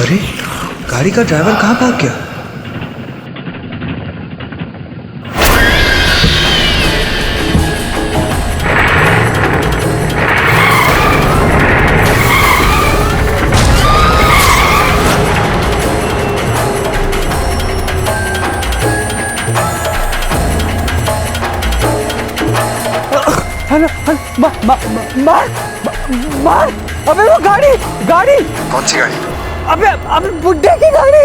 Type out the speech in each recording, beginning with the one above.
अरे गाड़ी का ड्राइवर कहाँ भाग गया? मार! अबे वो गाड़ी! कौन सी गाड़ी? अबे बुड्ढे की गाड़ी!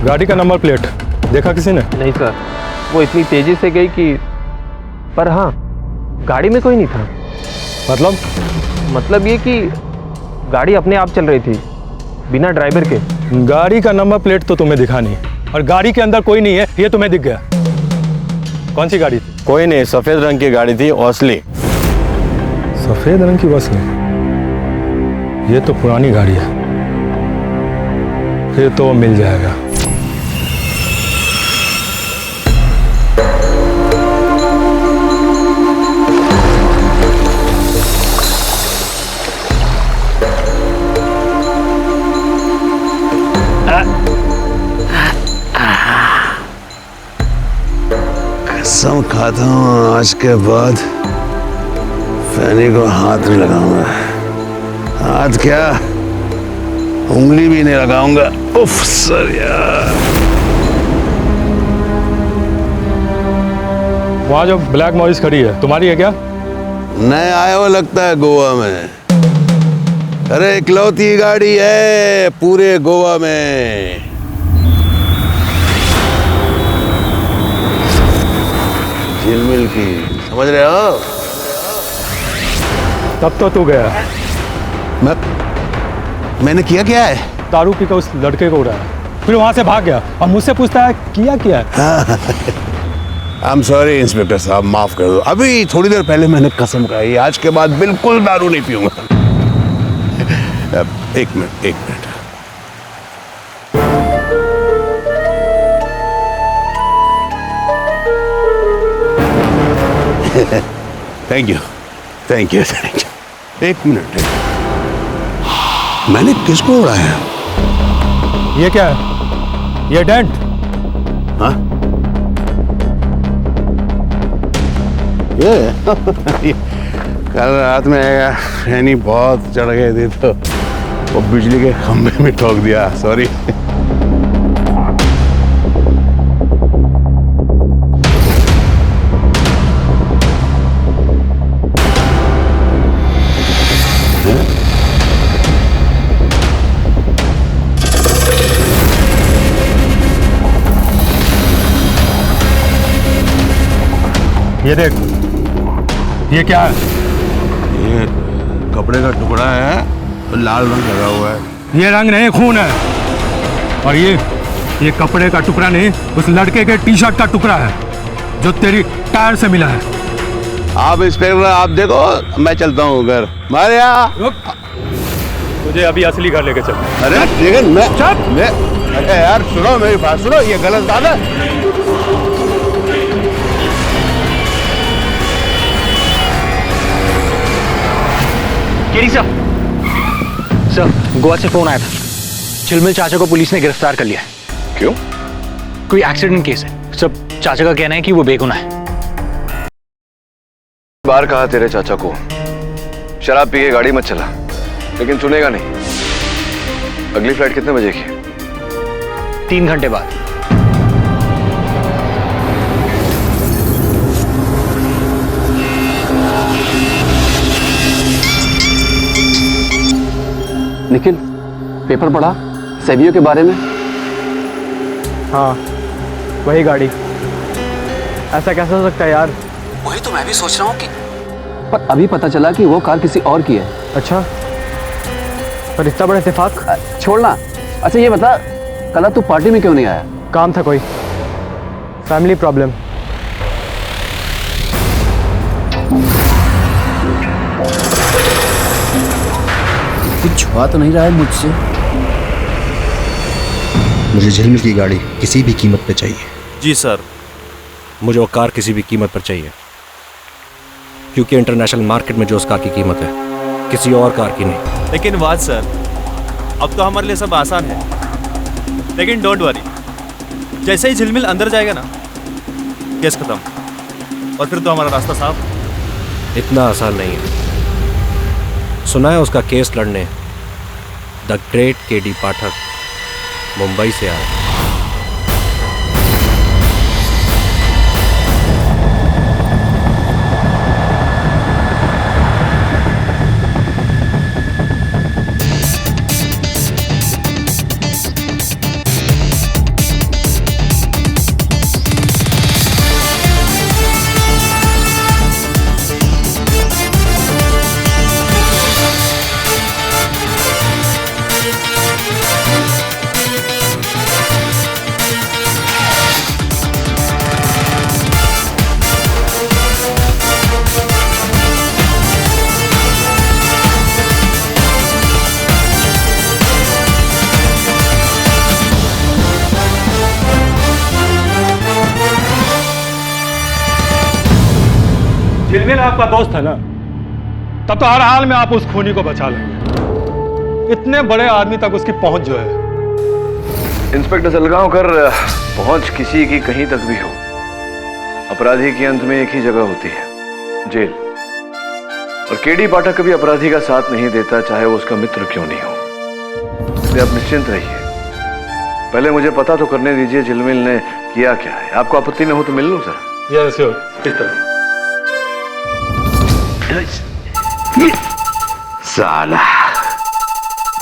गाड़ी का नंबर प्लेट देखा किसी ने? नहीं सर, वो इतनी तेजी से गई कि, पर हाँ, गाड़ी में कोई नहीं था। मतलब ये कि गाड़ी अपने आप चल रही थी बिना ड्राइवर के। गाड़ी का नंबर प्लेट तो तुम्हें दिखा नहीं, और गाड़ी के अंदर कोई नहीं है ये तुम्हें दिख गया। कौन सी गाड़ी थी? कोई नहीं, सफेद रंग की गाड़ी थी, ओसली। सफेद रंग की बस नहीं, ये तो पुरानी गाड़ी है। फिर तो मिल जाएगा। कसम खाता हूँ आज के बाद फैनी को हाथ नहीं लगाऊंगा। हाथ क्या, उंगली भी नहीं लगाऊंगा। उफ सर यार। वहाँ जो ब्लैक मॉरिस खड़ी है तुम्हारी है क्या? नए आया हुआ लगता है गोवा में। अरे इकलौती गाड़ी है पूरे गोवा में। झिलमिल की, समझ रहे हो? तब तो तू गया। मैंने किया क्या है? दारू पी कर उस लड़के को उड़ाया, फिर वहां से भाग गया और मुझसे पूछता है किया क्या है? आई एम सॉरी इंस्पेक्टर साहब, माफ कर दो। अभी थोड़ी देर पहले मैंने कसम खाई, आज के बाद बिल्कुल दारू नहीं पीऊंगा। एक मिनट। Thank you. एक मिनट। मैंने किसको उड़ाया? ये क्या है? ये डेंट? हाँ? ये कल रात में फैनी बहुत चढ़ गए थे तो वो बिजली के खंभे में ठोक दिया। सॉरी। ये देख, ये क्या है? ये कपड़े का टुकड़ा है, लाल रंग लगा हुआ है। ये रंग नहीं, खून है। और ये कपड़े का टुकड़ा नहीं, उस लड़के के टी शर्ट का टुकड़ा है जो तेरी टायर से मिला है। आप इंस्पेक्टर आप देखो, मैं चलता हूँ घर। मारिया, तुझे अभी असली घर लेके चल। अरे लेकिन मैं अरे यार सुनो मेरी बात सुनो, ये गलत बात है। केरी सर, गोवा से फोन आया था। झिलमिल चाचा को पुलिस ने गिरफ्तार कर लिया है। क्यों? कोई एक्सीडेंट केस है। सब चाचा का कहना है कि वो बेगुनाह है। बार कहा तेरे चाचा को शराब पी के गाड़ी मत चला, लेकिन सुनेगा नहीं। अगली फ्लाइट कितने बजे की है? 3 घंटे बाद। निखिल, पेपर पढ़ा सेवियो के बारे में? हाँ, वही गाड़ी। ऐसा कैसे हो सकता है यार? वही तो मैं भी सोच रहा हूँ कि पर अभी पता चला कि वो कार किसी और की है। अच्छा, पर इतना बड़ा इत्तेफाक? छोड़ना। अच्छा ये बता, कल तू पार्टी में क्यों नहीं आया? काम था कोई, फैमिली प्रॉब्लम। कुछ छुपा तो नहीं रहा है मुझसे? मुझे झिलमिल की गाड़ी किसी भी कीमत पे चाहिए। जी सर, मुझे वो कार किसी भी कीमत पर चाहिए, क्योंकि इंटरनेशनल मार्केट में जो उस कार की कीमत है किसी और कार की नहीं। लेकिन वाद सर, अब तो हमारे लिए सब आसान है, लेकिन डोंट वरी, जैसे ही झिलमिल अंदर जाएगा ना, केस खत्म, और फिर तो हमारा रास्ता साफ। इतना आसान नहीं है। सुना है उसका केस लड़ने द ग्रेट केडी पाठक मुंबई से आया। झिलमिल आपका दोस्त है ना, तब तो हर हाल में आप उस खूनी को बचा लेंगे। इतने बड़े आदमी तक उसकी पहुंच जो है। इंस्पेक्टर सलगांवकर, पहुंच किसी की कहीं तक भी हो, अपराधी के अंत में एक ही जगह होती है, जेल। और केडी पाठक कभी अपराधी का साथ नहीं देता, चाहे वो उसका मित्र क्यों नहीं हो। इसलिए आप निश्चिंत रहिए। पहले मुझे पता तो करने दीजिए झिलमिल ने किया क्या है। आपको आपत्ति न हो तो मिल लूं सर? यस श्योर, किस तरह? साला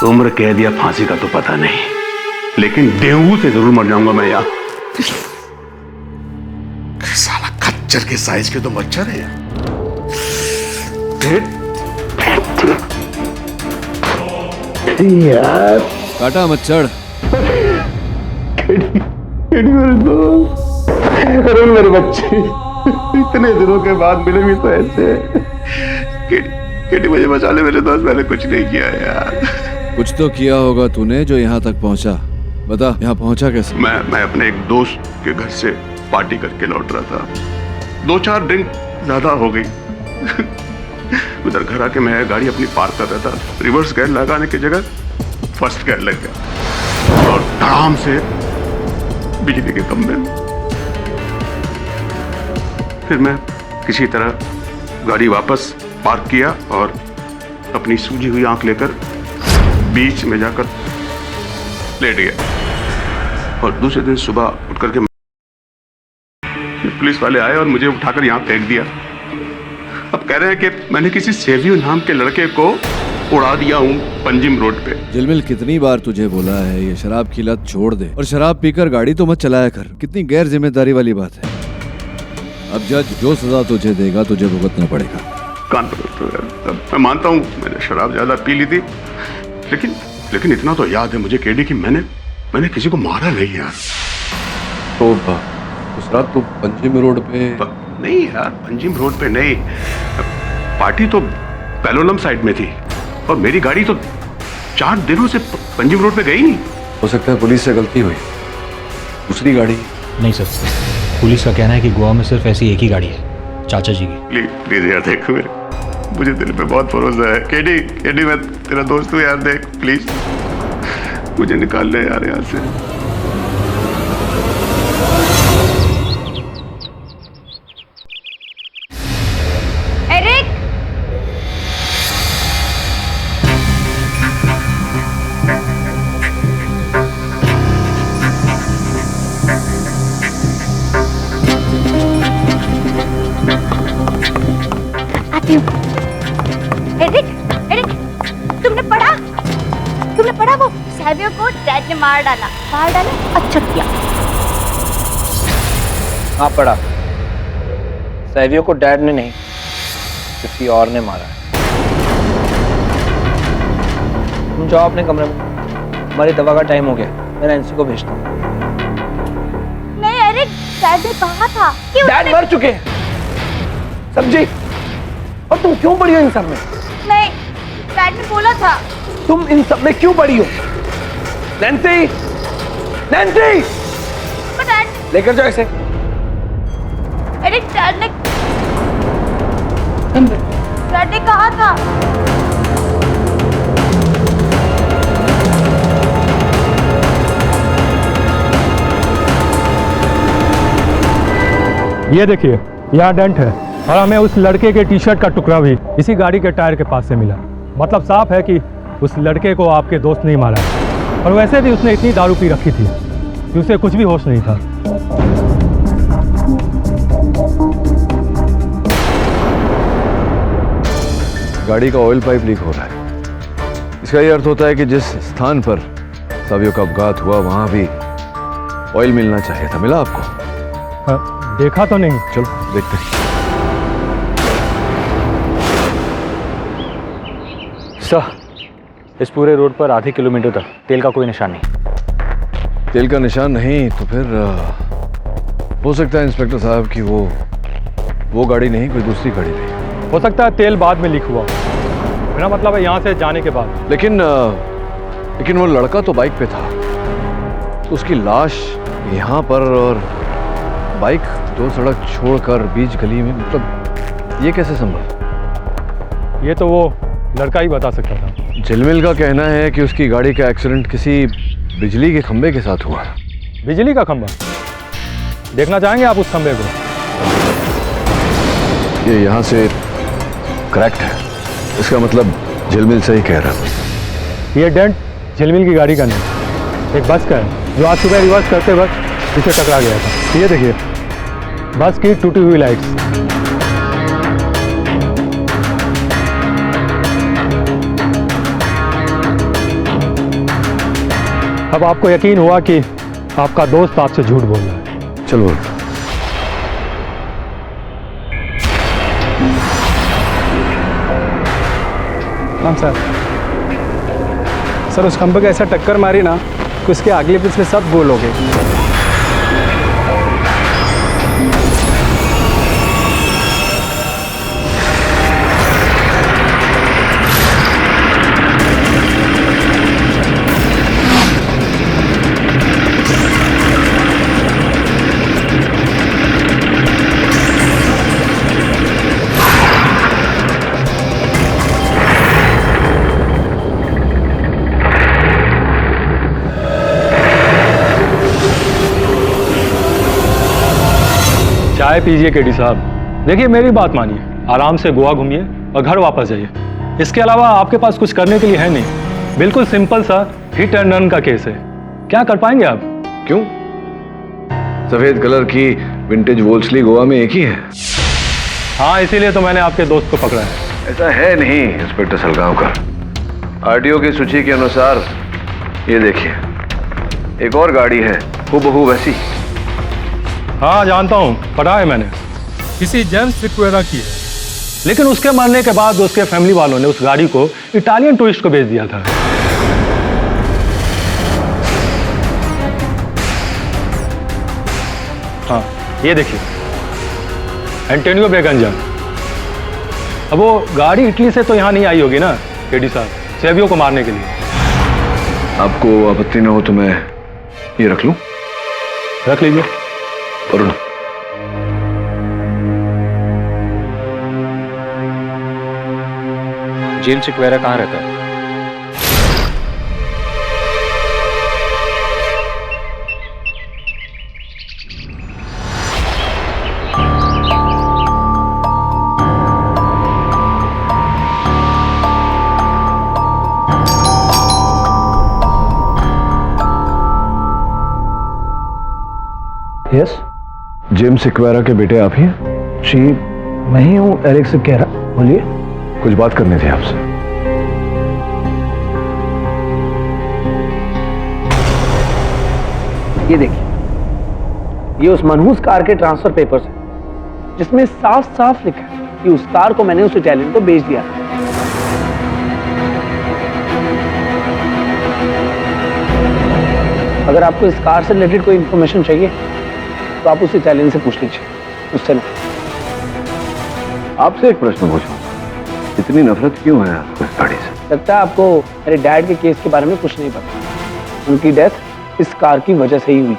उम्र कह दिया, फांसी का तो पता नहीं, लेकिन डेंगू से जरूर मर जाऊंगा मैं यार। साला खच्चर के साइज के तो मच्छर है यार। काटा मच्छर। अरे मेरे बच्चे, इतने दिनों के बाद मिले भी तो ऐसे। केडी मुझे बचा ले मेरे दोस्त, मैंने कुछ नहीं किया यार। कुछ तो किया होगा तूने जो यहाँ तक पहुँचा। बता, यहाँ पहुँचा कैसे? मैं अपने एक दोस्त के घर से पार्टी करके लौट रहा था। 2-4 ड्रिंक ज्यादा हो गई। उधर घर आके मैं गाड़ी अपनी पार्क कर रहा था, रिवर्स गियर लगाने की जगह फर्स्ट गियर लग गया और धड़ाम से बिजली के खंभे। फिर मैं किसी तरह गाड़ी वापस पार्क किया और अपनी सूजी हुई आंख लेकर बीच में जाकर लेट गया। और दूसरे दिन सुबह उठ करके पुलिस वाले आए और मुझे उठाकर यहाँ फेंक दिया। अब कह रहे हैं कि मैंने किसी सेवियो नाम के लड़के को उड़ा दिया हूँ पंजिम रोड पे। झिलमिल, कितनी बार तुझे बोला है ये शराब की लत छोड़ दे और शराब पीकर गाड़ी तो मत चलाया कर। कितनी गैर जिम्मेदारी वाली बात है। अब जज जो सजा तुझे देगा तुझे भुगतना पड़ेगा। कान पकड़। मैं मानता हूँ मैंने शराब ज्यादा पी ली थी, लेकिन इतना तो याद है मुझे केडी कि मैंने किसी को मारा नहीं यार। तो उस रात तो पंजिम रोड पे? नहीं यार, पंजिम रोड पे नहीं, पार्टी तो पैलोलम साइड में थी और मेरी गाड़ी तो 4 दिनों से पंजिम रोड पे गई नहीं। हो सकता है पुलिस से गलती हुई, दूसरी गाड़ी? नहीं सर, पुलिस का कहना है कि गोवा में सिर्फ ऐसी एक ही गाड़ी है, चाचा जी की। प्लीज यार देख, मुझे दिल पे बहुत भरोसा है। केडी मैं तेरा दोस्त हूँ यार, देख प्लीज मुझे निकाल ले यार यहाँ से। बताती हूँ। एरिक, एरिक, तुमने पढ़ा वो सैवियो को डैड ने मार डाला। अच्छा किया। हाँ पढ़ा। सैवियो को डैड ने नहीं, किसी और ने मारा है। तुम जाओ अपने कमरे में, हमारी दवा का टाइम हो गया। मैं नैन्सी को भेजता हूँ। नहीं एरिक, डैड ने कहा था कि डैड मर चुके हैं, समझी? और तुम क्यों पड़ी हो इन सब में? नहीं, डैड ने बोला था। तुम इन सब में क्यों पड़ी हो? नैन्सी, नैन्सी, लेकर जाओ इसे। एरिक, डैड ने कहा था। ये देखिए, यहाँ डेंट है और हमें उस लड़के के टी शर्ट का टुकड़ा भी इसी गाड़ी के टायर के पास से मिला। मतलब साफ है कि उस लड़के को आपके दोस्त नहीं मारा है। और वैसे भी उसने इतनी दारू पी रखी थी कि उसे कुछ भी होश नहीं था। गाड़ी का ऑयल पाइप लीक हो रहा है। इसका ये अर्थ होता है कि जिस स्थान पर सैवियो का अपघात हुआ वहां भी ऑयल मिलना चाहिए था। मिला आपको? हाँ, देखा तो नहीं। चलो देखते हैं। सर, इस पूरे रोड पर आधे किलोमीटर तक तेल का कोई निशान नहीं। तेल का निशान नहीं तो फिर हो सकता है इंस्पेक्टर साहब कि वो गाड़ी नहीं, कोई दूसरी गाड़ी थी। हो सकता है तेल बाद में लीक हुआ। मेरा मतलब है यहाँ से जाने के बाद। लेकिन वो लड़का तो बाइक पे था, तो उसकी लाश यहाँ पर और बाइक दो सड़क छोड़कर बीच गली में, मतलब ये कैसे संभव? ये तो वो लड़का ही बता सकता था। झिलमिल का कहना है कि उसकी गाड़ी का एक्सीडेंट किसी बिजली के खंभे के साथ हुआ। बिजली का खंभा? देखना चाहेंगे आप उस खंभे को? ये यहाँ से करेक्ट है। इसका मतलब झिलमिल सही कह रहा है। ये डेंट झिलमिल की गाड़ी का नहीं, एक बस का है जो आज सुबह रिवर्स करते वक्त इसे टकरा गया था। ये देखिए, बस की टूटी हुई लाइट्स। अब आपको यकीन हुआ कि आपका दोस्त आपसे झूठ बोल रहा है। चलो। हाँ सर, उस खंभे को ऐसा टक्कर मारी ना कि उसके अगले पिछले सब गोल हो गए। चाय पीजिए केडी साहब। देखिए मेरी बात मानिए, आराम से गोवा घूमिए और घर वापस जाइए। इसके अलावा आपके पास कुछ करने के लिए है नहीं। बिल्कुल सिंपल सा हिट एंड रन का केस है। क्या कर पाएंगे आप? क्यों? सफेद कलर की विंटेज वोल्सली गोवा में एक ही है। हाँ, इसीलिए तो मैंने आपके दोस्त को पकड़ा है। ऐसा है नहीं इंस्पेक्टर सलगांवकर। आरटीओ की सूची के अनुसार ये देखिए, एक और गाड़ी है हूबहू वैसी। हाँ जानता हूँ, पढ़ा है मैंने। किसी जेम्स सिक्वेरा की है, लेकिन उसके मरने के बाद उसके फैमिली वालों ने उस गाड़ी को इटालियन टूरिस्ट को बेच दिया था। हाँ ये देखिए, एंटोनियो बेगंजा। अब वो गाड़ी इटली से तो यहाँ नहीं आई होगी ना केडी साहब, सैवियो को मारने के लिए। आपको आपत्ति न हो तो मैं ये रख लूं? रख लीजिए। अरुण, जेम्स सिक्वेरा कहाँ रहता है? यस, जेम्स सिक्वेरा के बेटे आप ही हैं? जी मैं ही हूँ, एरिक सिक्वेरा। बोलिए। कुछ बात करनी थी आपसे। ये देखिए, ये उस मनहूस कार के ट्रांसफर पेपर्स हैं, जिसमें साफ साफ लिखा है कि उस कार को मैंने उस इटालियन को बेच दिया। अगर आपको इस कार से रिलेटेड कोई इंफॉर्मेशन चाहिए तो आप उस इटालियन से पूछ लीजिए, उससे नहीं। आपसे एक प्रश्न पूछूं, इतनी नफरत क्यों है आपको इस गाड़ी से? लगता है आपको मेरे डैड के केस के बारे में कुछ नहीं पता। उनकी डेथ इस कार की वजह से ही हुई।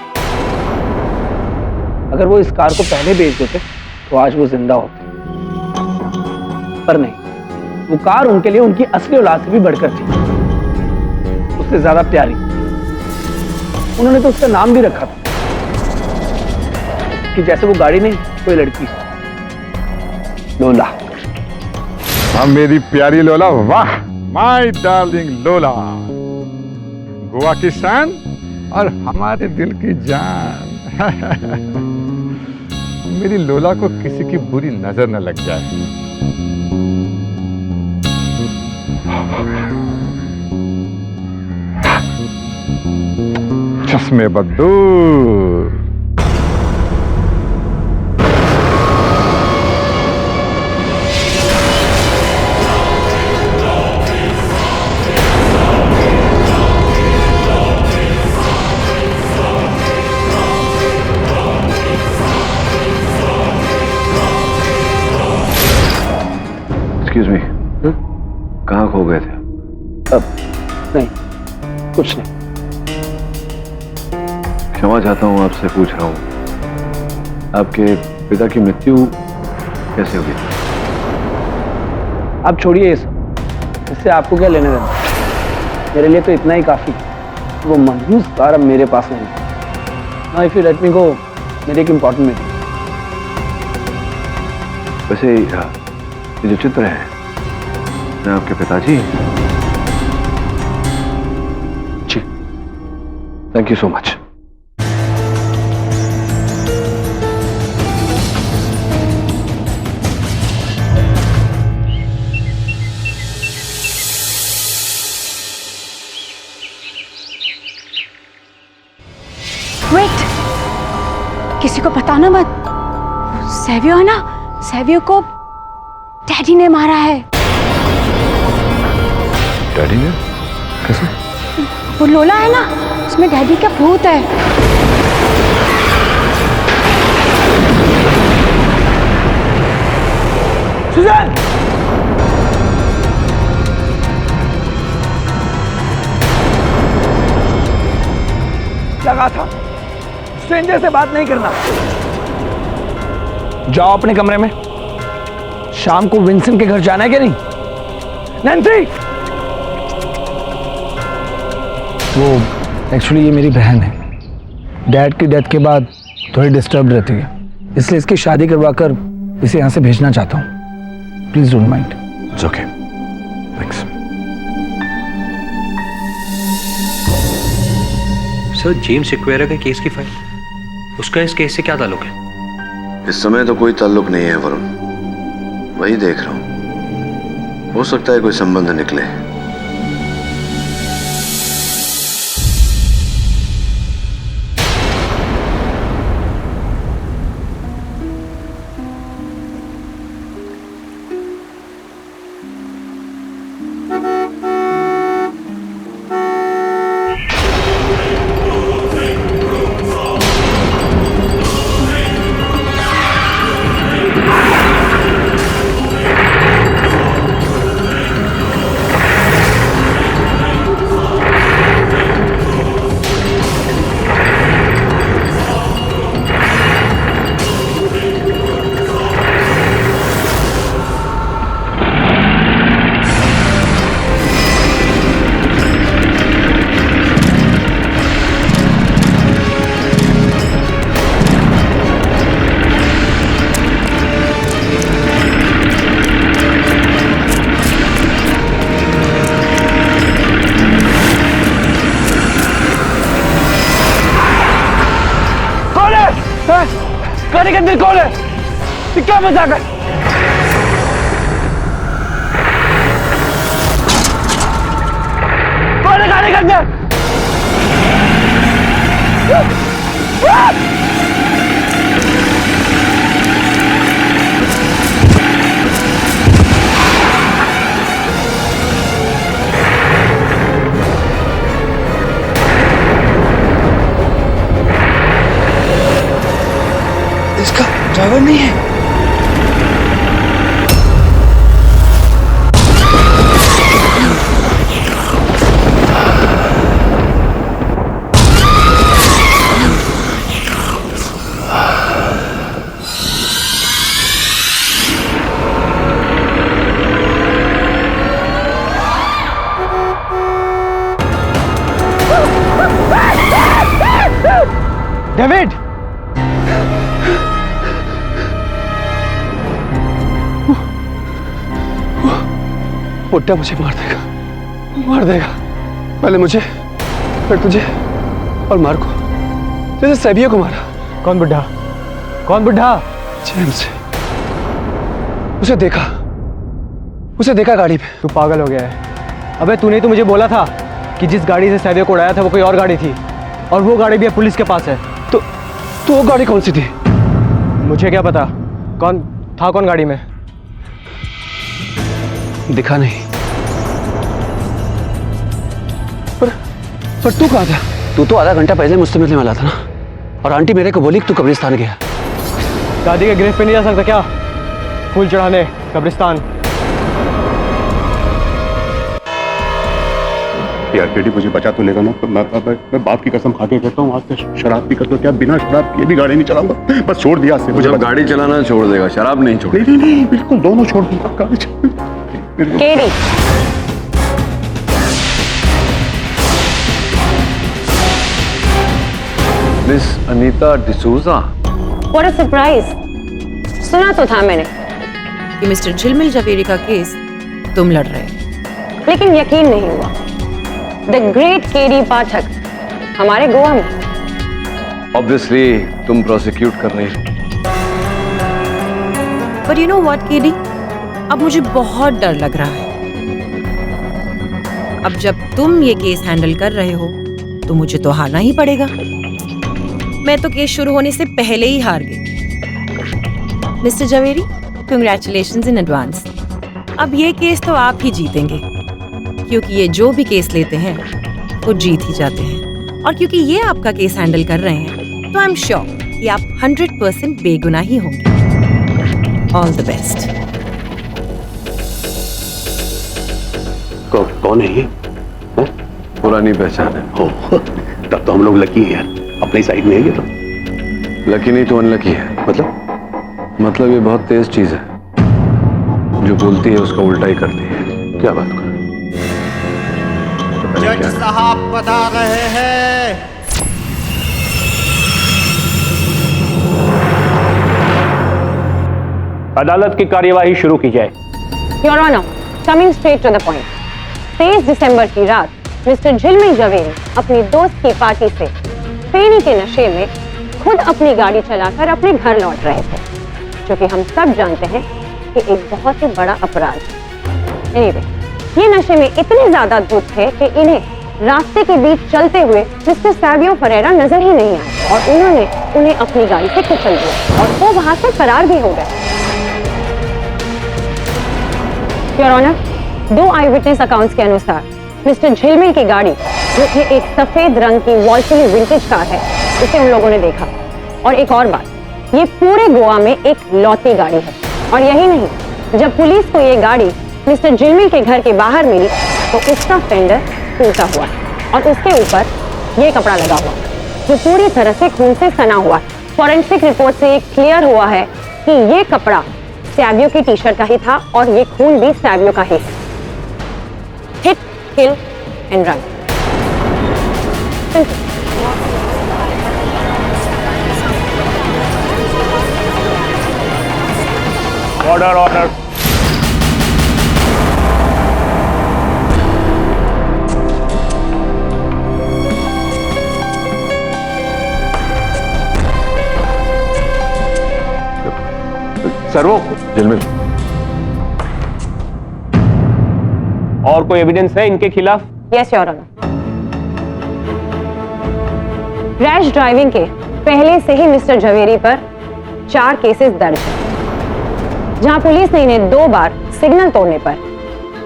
अगर वो इस कार को पहले बेच देते तो आज वो जिंदा होते, पर नहीं, वो कार उनके लिए उनकी असली औलाद से भी बढ़कर थी, उससे ज्यादा प्यारी। उन्होंने तो उसका नाम भी रखा था कि जैसे वो गाड़ी नहीं, कोई लड़की, लोला। हाँ मेरी प्यारी लोला, वाह, माय डार्लिंग लोला, गोवा की शान और हमारे दिल की जान। मेरी लोला को किसी की बुरी नजर न लग जाए। चश्मे बदूर। एक्सक्यूज मी, कहाँ खो गए थे? अब नहीं, कुछ नहीं। क्षमा चाहता हूँ, आपसे पूछ रहा हूँ, आपके पिता की मृत्यु कैसे हुई? आप छोड़िए ये सब, इससे आपको क्या लेने देना। मेरे लिए तो इतना ही काफी। वो मनहूस कार अब मेरे पास नहीं। Now if you let me go, मेरी एक इंपॉर्टेंट मीटिंग। वैसे ये जो चित्र है, मैं आपके पिताजी? जी, thank you so much. Wait, किसी को बताना मत। सेवियो है ना, सेवियो को डैडी ने मारा है। डैडी ने? कैसे? वो लोला है ना, उसमें डैडी का भूत है। सुजैन! लगा था, स्ट्रेंजर से बात नहीं करना। जाओ अपने कमरे में। शाम को विंसेंट के घर जाना है क्या नहीं? नैन्सी! वो एक्चुअली ये मेरी बहन है। डैड की डेथ के बाद थोड़ी डिस्टर्ब रहती है, इसलिए इसकी शादी करवाकर इसे यहाँ से भेजना चाहता हूँ। Please don't mind. It's okay, thanks. Sir, James एक्वेरा के केस की फाइल, उसका इस केस से क्या ताल्लुक है? इस समय तो कोई ताल्लुक नहीं है वरुण, वही देख रहा हूं। हो सकता है कोई संबंध निकले। गाड़ी के अंदर कौन है? क्या मजाक है? मैंने गाड़ी कर दिया। इसका ड्राइवर नहीं है। डेविड, बुड्ढा मुझे मार देगा। पहले मुझे, फिर तुझे और मार्को, जैसे सैबिया को मारा। कौन बुड्ढा? कौन बुड्ढा? जेम्स, उसे देखा गाड़ी में। तू पागल हो गया है। अबे तूने तो मुझे बोला था कि जिस गाड़ी से सैबिया को उड़ाया था वो कोई और गाड़ी थी, और वो गाड़ी भी अब पुलिस के पास है। तो वो गाड़ी कौन सी थी? मुझे क्या पता कौन था, कौन गाड़ी में। दिखा नहीं। पर तू कहाँ था? तू तो आधा घंटा पहले मुझसे मिलने वाला था ना, और आंटी मेरे को बोली कि तू कब्रिस्तान गया। दादी के ग्रेव पे नहीं जा सकता क्या? फूल चढ़ाने कब्रिस्तान। यार केडी, मुझे बचा तो लेगा ना? तो मैं बाप की कसम खा के कहता हूँ, आज से शराब पीकर तो क्या, बिना शराब पिए भी गाड़ी नहीं चलाऊंगा। बस छोड़ दिया से मुझे। गाड़ी चलाना छोड़ देगा, शराब नहीं छोड़। नहीं, बिल्कुल दोनों छोड़ दूंगा। गाड़ी KD, miss Anita D'Souza. What a surprise. सुना तो था मैंने कि मिस्टर झिलमिल जवेरी का केस तुम लड़ रहे हो, लेकिन यकीन नहीं हुआ। द ग्रेट केडी पाठक हमारे गोवा में। ऑब्वियसली तुम प्रोसिक्यूट कर रही हो। पर यू नो व्हाट केडी, अब मुझे बहुत डर लग रहा है। अब जब तुम ये केस हैंडल कर रहे हो तो मुझे तो हारना ही पड़ेगा। मैं तो केस शुरू होने से पहले ही हार गई। Mister Javeri, congratulations in advance. अब ये केस तो आप ही जीतेंगे, क्योंकि ये जो भी केस लेते हैं वो जीत ही जाते हैं। और क्योंकि ये आपका केस हैंडल कर रहे हैं तो आई एम श्योर कि आप 100% बेगुनाह ही होंगे। All the best. कौन है ये? पुरानी पहचान है। तब तो हम लोग लकी हैं यार, अपनी साइड में है ये तो। लकी नहीं तो अनलकी है। मतलब ये बहुत तेज चीज है, जो बोलती है उसका उल्टा ही करती है। क्या बात कर? जज साहब बता रहे हैं। अदालत की कार्यवाही शुरू की जाए। Your honour, coming straight to the point. 23 दिसंबर की रात मिस्टर झिलमिल जवेरी अपनी दोस्त की पार्टी से फेनी के नशे में खुद अपनी गाड़ी चलाकर अपने घर लौट रहे थे, जो कि हम सब जानते हैं कि एक बहुत ही बड़ा अपराध है। एनीवे, ये नशे में इतने ज्यादा धुत थे कि इन्हें रास्ते के बीच चलते हुए मिस्टर सैबियो फरेरा नजर ही नहीं आए, और उन्होंने उन्हें अपनी गाड़ी से कुचल दिया और वो वहां से फरार भी हो गए। Your honour, 2 eye witness accounts के अनुसार मिस्टर झिलमिल की गाड़ी, जो कि एक सफेद रंग की वॉल्सली विंटेज कार है, उसे उन लोगों ने देखा। और एक और बात, ये पूरे गोवा में एक लौती गाड़ी है। और यही नहीं, जब पुलिस को ये गाड़ी मिस्टर झिलमिल के घर के बाहर मिली तो उसका फेंडर टूटा हुआ है और उसके ऊपर ये कपड़ा लगा हुआ जो पूरी तरह से खून से सना हुआ। फॉरेंसिक रिपोर्ट से ये क्लियर हुआ है कि ये कपड़ा सैबियो की टी-शर्ट का ही था और ये खून भी सैबियो का ही है। Hit, kill and run. Order order. सर्वो, झिलमिल, और कोई एविडेंस है इनके खिलाफ? Yes your honour. Rash driving के पहले से ही मिस्टर झवेरी पर 4 केसेस दर्ज हैं, जहां पुलिस ने इन्हें 2 बार सिग्नल तोड़ने पर,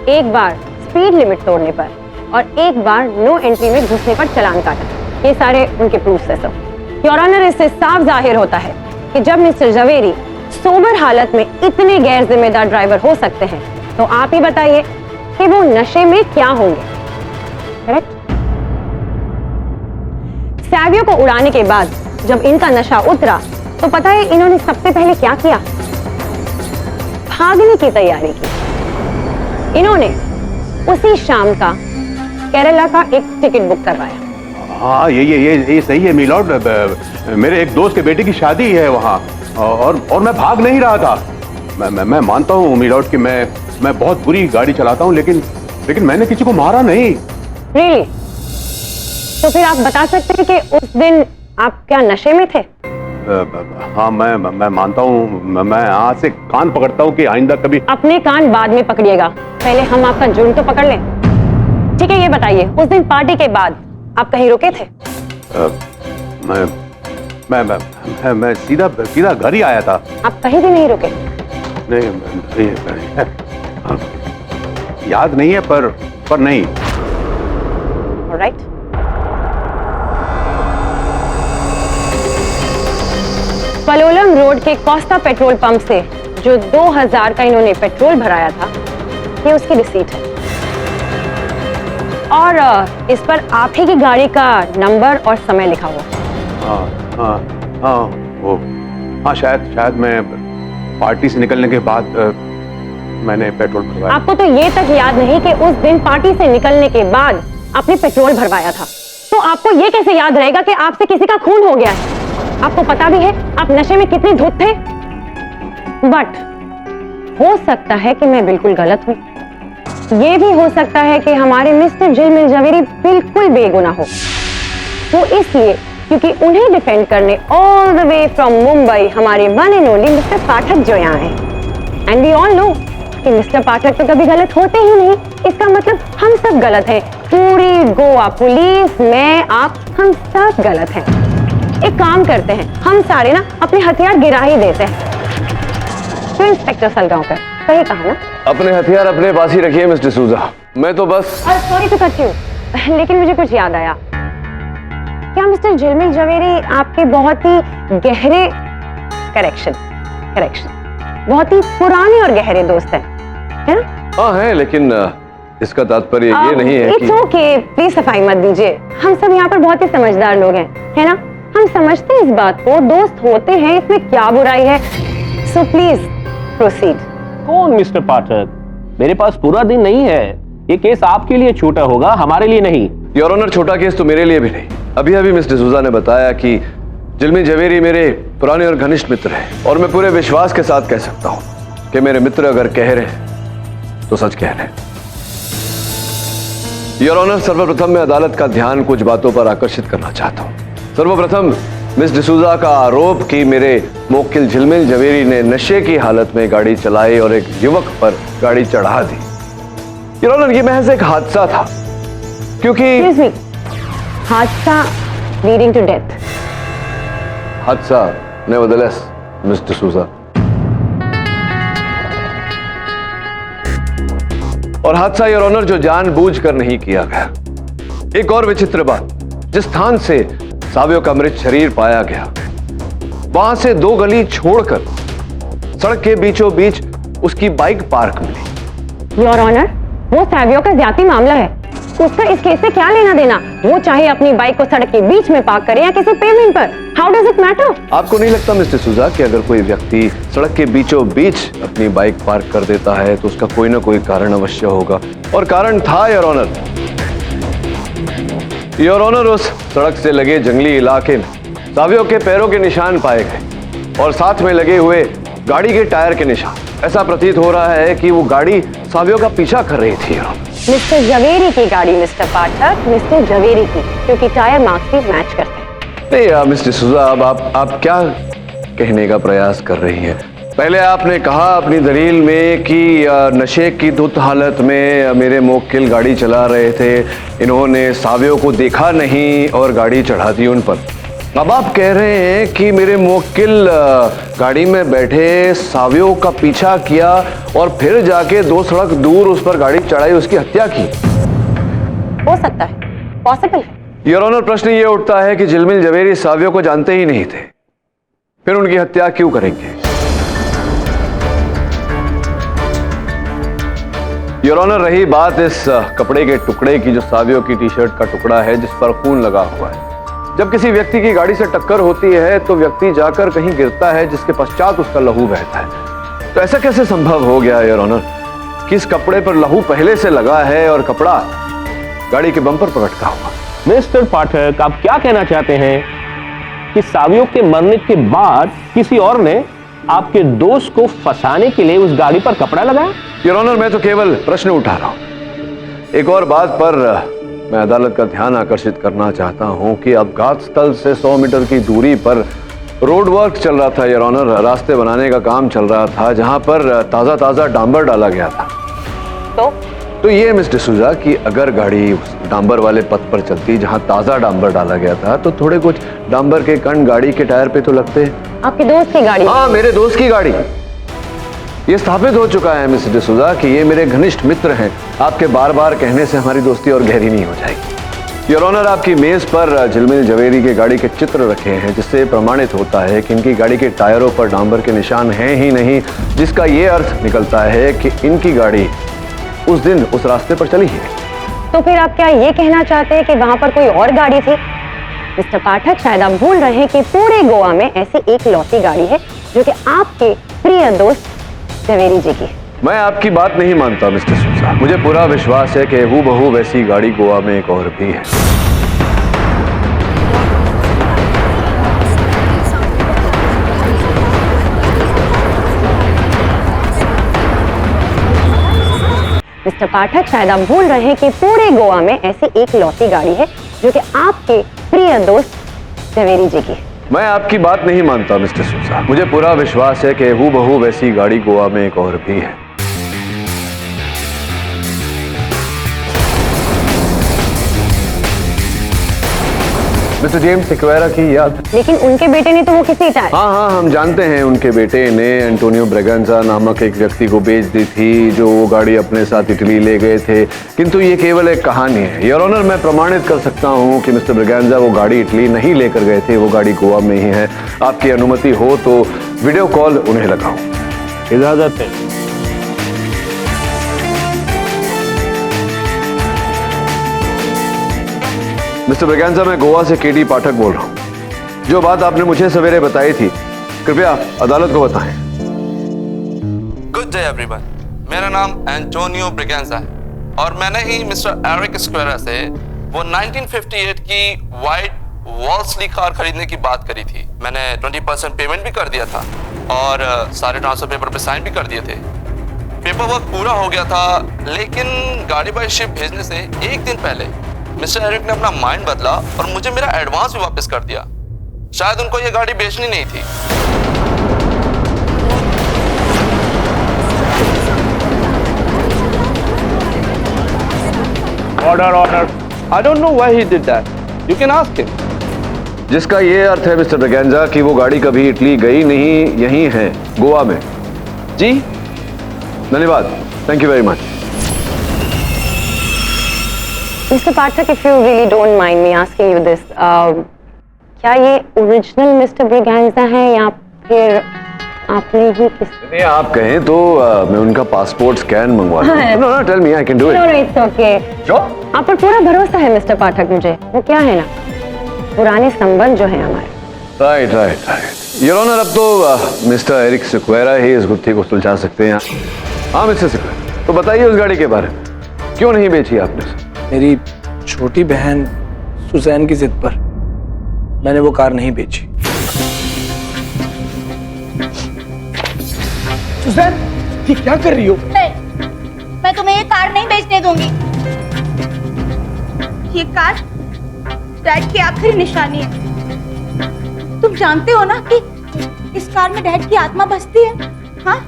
1 बार स्पीड लिमिट तोड़ने पर और 1 बार नो एंट्री में घुसने पर चालान काटा। ये सारे उनके प्रूफ है सब। योर ऑनर, इससे साफ जाहिर होता है कि जब मिस्टर झवेरी सोबर हालत में इतने गैर जिम्मेदार ड्राइवर हो सकते हैं, तो आप ही बताइए कि वो नशे में क्या होंगे। करेक्ट? सैवियो को उड़ाने के बाद जब इनका नशा उतरा तो पता है इन्होंने सबसे पहले क्या किया? भागने की तैयारी की। इन्होंने उसी शाम का केरला का एक टिकट बुक करवाया। हाँ, ये सही है मिलॉर्ड। मेरे एक दोस्त के बेटे की शादी है वहाँ, और मैं भाग नहीं रहा था। मैं मानता हूँ मिलॉर्ड कि मैं बहुत बुरी गाड़ी चलाता हूँ, लेकिन मैंने किसी को मारा नहीं। Really? तो फिर आप बता सकते हैं कि उस दिन आप क्या नशे में थे? हाँ, मैं मानता हूँ। मैं आज से कान पकड़ता हूँ कि आइंदा कभी। अपने कान बाद में पकड़िएगा, पहले हम आपका जुर्म तो पकड़ लें। ठीक है, ये बताइए उस दिन पार्टी के बाद आप कहीं रुके थे? मैं सीधा घर ही आया था। आप कहीं भी नहीं रुके? नहीं, याद नहीं है, पर नहीं। Alright. पलोलम रोड के कोस्टा पेट्रोल पंप से जो 2000 का इन्होंने पेट्रोल भराया था, ये उसकी रिसीट है। और इस पर आप ही की गाड़ी का नंबर और समय लिखा हुआ। हाँ, शायद मैं पार्टी से निकलने के बाद मैंने पेट्रोल भरवाया। आपको तो ये तक याद नहीं कि उस दिन पार्टी से निकलने के बाद आपने पेट्रोल भरवाया था, तो आपको ये कैसे याद रहेगा कि आपसे किसी का खून हो गया है? आपको पता भी है आप नशे में कितने धुत थे। बट हो सकता है कि मैं बिल्कुल गलत हूं। ये भी हो सकता है कि हमारे मिस्टर झिलमिल झवेरी बिल्कुल बेगुनाह हो। वो इसलिए क्योंकि उन्हें डिफेंड करने all the way from Mumbai हमारे वन एंड ओनली मिस्टर पाठक जो यहाँ हैं। एंड वी ऑल नो कि मिस्टर पाठक तो कभी गलत होते ही नहीं। इसका मतलब हम सब गलत हैं। पूरी गोवा पुलिस, मैं, आप, हम सब गलत हैं। एक काम करते हैं, हम सारे ना अपने हथियार गिरा ही देते हैं। तो इंस्पेक्टर सलगांवकर, सही कहा ना? अपने हथियार अपने पास ही रखिए मिस्टर सूजा। मैं तो बस सॉरी टू कट यू, लेकिन मुझे कुछ याद आया। क्या मिस्टर झिलमिल झवेरी आपके बहुत ही गहरे करेक्शन बहुत ही पुराने और गहरे दोस्त हैं, है ना? हाँ है, लेकिन इसका तात्पर्य ये नहीं है कि इट्स ओके, प्लीज सफाई मत दीजिए। हम सब यहाँ पर बहुत ही समझदार लोग हैं, है ना? हम समझते हैं इस बात को, दोस्त होते हैं, इसमें क्या बुराई है। So please proceed. कौन मिस्टर पाठक? मेरे पास पूरा दिन नहीं है। ये केस आपके लिए छोटा होगा, हमारे लिए नहीं। योर ऑनर, छोटा केस तो मेरे लिए भी नहीं। अभी मिस्टर सूजा ने बताया कि झिलमिल झवेरी मेरे पुराने और घनिष्ठ मित्र हैं, और मैं पूरे विश्वास के साथ कह सकता हूं कि मेरे मित्र अगर कह रहे हैं तो सच कह रहे हैं। योर ऑनर, सर्वप्रथम मैं अदालत का ध्यान कुछ बातों पर आकर्षित करना चाहता हूं। सर्वप्रथम मिस डिसूजा का आरोप कि मेरे मोक्किल झिलमिल झवेरी ने नशे की हालत में गाड़ी चलाई और एक युवक पर गाड़ी चढ़ा दी। योर ऑनर, ये महज एक हादसा था, क्योंकि हादसा लीडिंग टू डेथ। हादसा नेवरदलेस मिस डिसूजा। और हादसा योर ऑनर जो जानबूझकर नहीं किया गया। एक और विचित्र बात, जिस स्थान से सावियो का मृत शरीर पाया गया, वहां से 2 गली छोड़कर सड़क के बीचों बीच उसकी बाइक पार्क मिली। योर ऑनर, वो सावियो का ज्यादा मामला है, उसका इस केस से क्या लेना देना? वो चाहे अपनी बाइक को सड़क के बीच में पार्क करे या किसी पेमेंट पर, हाउ डज इट मैटर? आपको नहीं लगता मिस्टर सूजा कि अगर कोई व्यक्ति सड़क के बीचों बीच अपनी बाइक पार्क कर देता है तो उसका कोई ना कोई कारण अवश्य होगा? और कारण था योर ऑनर। योर ऑनर, उस सड़क से लगे जंगली इलाके में सावियो के पैरों के निशान पाए गए और साथ में लगे हुए गाड़ी के टायर के निशान। ऐसा प्रतीत हो रहा है कि वो गाड़ी सावियो का पीछा कर रही थी। मिस्टर झवेरी की गाड़ी मिस्टर पाठक, मिस्टर झवेरी की, क्योंकि टायर मार्क्स भी मैच करते हैं। नहीं यार मिस्टर सूजा, अब आप क्या कहने का प्रयास कर रही हैं? पहले आपने कहा अपनी दलील में कि नशे की धुत हालत में मेरे मोक्किल गाड़ी चला रहे थे, इन्होंने सावियो को देखा नहीं और गाड़ी चढ़ा दी उन पर। अब आप कह रहे हैं कि मेरे मुवक्किल गाड़ी में बैठे सावियों का पीछा किया और फिर जाके 2 सड़क दूर उस पर गाड़ी चढ़ाई, उसकी हत्या की। हो सकता है, पॉसिबल है। योर ऑनर, प्रश्न ये उठता है कि झिलमिल जवेरी सावियों को जानते ही नहीं थे, फिर उनकी हत्या क्यों करेंगे? योर ऑनर, रही बात इस कपड़े के टुकड़े की जो सावियों की टी शर्ट का टुकड़ा है जिस पर खून लगा हुआ है, जब किसी व्यक्ति की गाड़ी से टक्कर होती है तो व्यक्ति जाकर कहीं गिरता है जिसके पश्चात उसका लहू बहता है। तो ऐसा कैसे संभव हो गया योर ऑनर कि इस कपड़े पर लहू पहले से लगा है और कपड़ा गाड़ी के बम्पर पर अटका हुआ? मिस्टर पाठक, आप क्या कहना चाहते हैं कि सावियों के मरने के बाद किसी और ने आपके दोस्त को फंसाने के लिए उस गाड़ी पर कपड़ा लगाया? योर ऑनर, मैं तो केवल प्रश्न उठा रहा हूं। एक और बात पर मैं अदालत का ध्यान आकर्षित करना चाहता हूं कि अपघात स्थल से 100 मीटर की दूरी पर रोड वर्क चल रहा था योर ऑनर, रास्ते बनाने का काम चल रहा था जहां पर ताजा ताजा डांबर डाला गया था। तो ये मिस्टर डिसूजा कि अगर गाड़ी उस डांबर वाले पथ पर चलती जहां ताजा डांबर डाला गया था तो थोड़े कुछ डांबर के कण गाड़ी के टायर पे तो लगते। आपके दोस्त की गाड़ी? हाँ, मेरे दोस्त की गाड़ी। ये स्थापित हो चुका है मिस्टर डिसूजा कि ये मेरे घनिष्ठ मित्र हैं। आपके बार बार कहने से हमारी दोस्ती और गहरी नहीं हो जाएगी। योर ऑनर, आपकी मेज पर झिलमिल जवेरी के गाड़ी के चित्र रखे हैं जिससे प्रमाणित होता है कि इनकी गाड़ी के टायरों पर डांबर के निशान हैं ही नहीं, जिसका ये अर्थ निकलता है कि इनकी गाड़ी उस दिन उस रास्ते पर चली ही नहीं। तो फिर आप क्या ये कहना चाहते हैं कि वहां पर कोई और गाड़ी थी? मिस्टर पाठक, शायद आप भूल रहे हैं कि पूरे गोवा में ऐसी एक लौती गाड़ी है जो कि आपके प्रिय दोस्त जवेरी जी की। मैं आपकी बात नहीं मानता मिस्टर सूजा। मुझे पूरा विश्वास है कि हूबहू वैसी गाड़ी गोवा में एक और भी है। मिस्टर पाठक, शायद आप भूल रहे हैं कि पूरे गोवा में ऐसी एक लौती गाड़ी है जो कि आपके प्रिय दोस्त जवेरी जी की। मैं आपकी बात नहीं मानता मिस्टर सूजा। मुझे पूरा विश्वास है कि हूबहू वैसी गाड़ी गोवा में एक और भी है। मिस्टर जेम्स सिक्वेरा की याद? लेकिन उनके बेटे ने तो वो किसी टायर। हाँ, हम जानते हैं उनके बेटे ने एंटोनियो ब्रेगेंजा नामक एक व्यक्ति को बेच दी थी जो वो गाड़ी अपने साथ इटली ले गए थे, किंतु ये केवल एक कहानी है। योर ऑनर, मैं प्रमाणित कर सकता हूँ कि मिस्टर ब्रेगेंजा वो गाड़ी इटली नहीं लेकर गए थे, वो गाड़ी गोवा में ही है। आपकी अनुमति हो तो वीडियो कॉल उन्हें लगाऊं। इजाजत है। मिस्टर ब्रेगेंजा, मैं गोवा से केडी पाठक बोल रहा हूँ। जो बात आपने मुझे सवेरे बताई थी कृपया अदालत को बताएं। गुड डे एवरीवन, मेरा नाम एंटोनियो ब्रेगेंजा है और मैंने ही मिस्टर एरिक स्क्वेरा से वो 1958 की वाइट वॉल्सली कार खरीदने की बात करी थी। मैंने 20% पेमेंट भी कर दिया था और सारे ट्रांसफर पेपर पे साइन भी कर दिए थे। पेपर वर्क पूरा हो गया था, लेकिन गाड़ी बाय शिप भेजने से एक दिन पहले मिस्टर एरिक ने अपना माइंड बदला और मुझे मेरा एडवांस भी वापस कर दिया। शायद उनको ये गाड़ी बेचनी नहीं थी। Order. I don't know why he did that. You can ask him. जिसका ये अर्थ है मिस्टर ब्रेगेंजा कि वो गाड़ी कभी इटली गई नहीं, यहीं है गोवा में। जी, धन्यवाद। Thank you very much. Mr. Pathak, if you really don't mind me asking you this, क्या ये ओरिजिनल मिस्टर ब्रेगेंजा है या फिर आपने ही किस? नहीं, आप कहें तो मैं उनका पासपोर्ट स्कैन मंगवा दूं। No, tell me, I can do it. No, it's okay. Sure? आप पर पूरा भरोसा है मिस्टर पाठक मुझे। वो क्या है ना, पुराने संबंध जो है हमारे। राइट। योर ऑनर, अब तो मिस्टर एरिक सिक्वेरा ही इस गुत्थी को सुलझा सकते हैं। हाँ मिस्टर सिक्वेरा, तो बताइए उस गाड़ी के बारे में, क्यों नहीं बेची आपने? मेरी छोटी बहन सुजैन की जिद पर मैंने वो कार नहीं बेची। सुजैन, ये क्या कर रही हो? मैं तुम्हें ये कार नहीं बेचने दूंगी। ये कार डैड की आखिरी निशानी है। तुम जानते हो ना कि इस कार में डैड की आत्मा बसती है। हाँ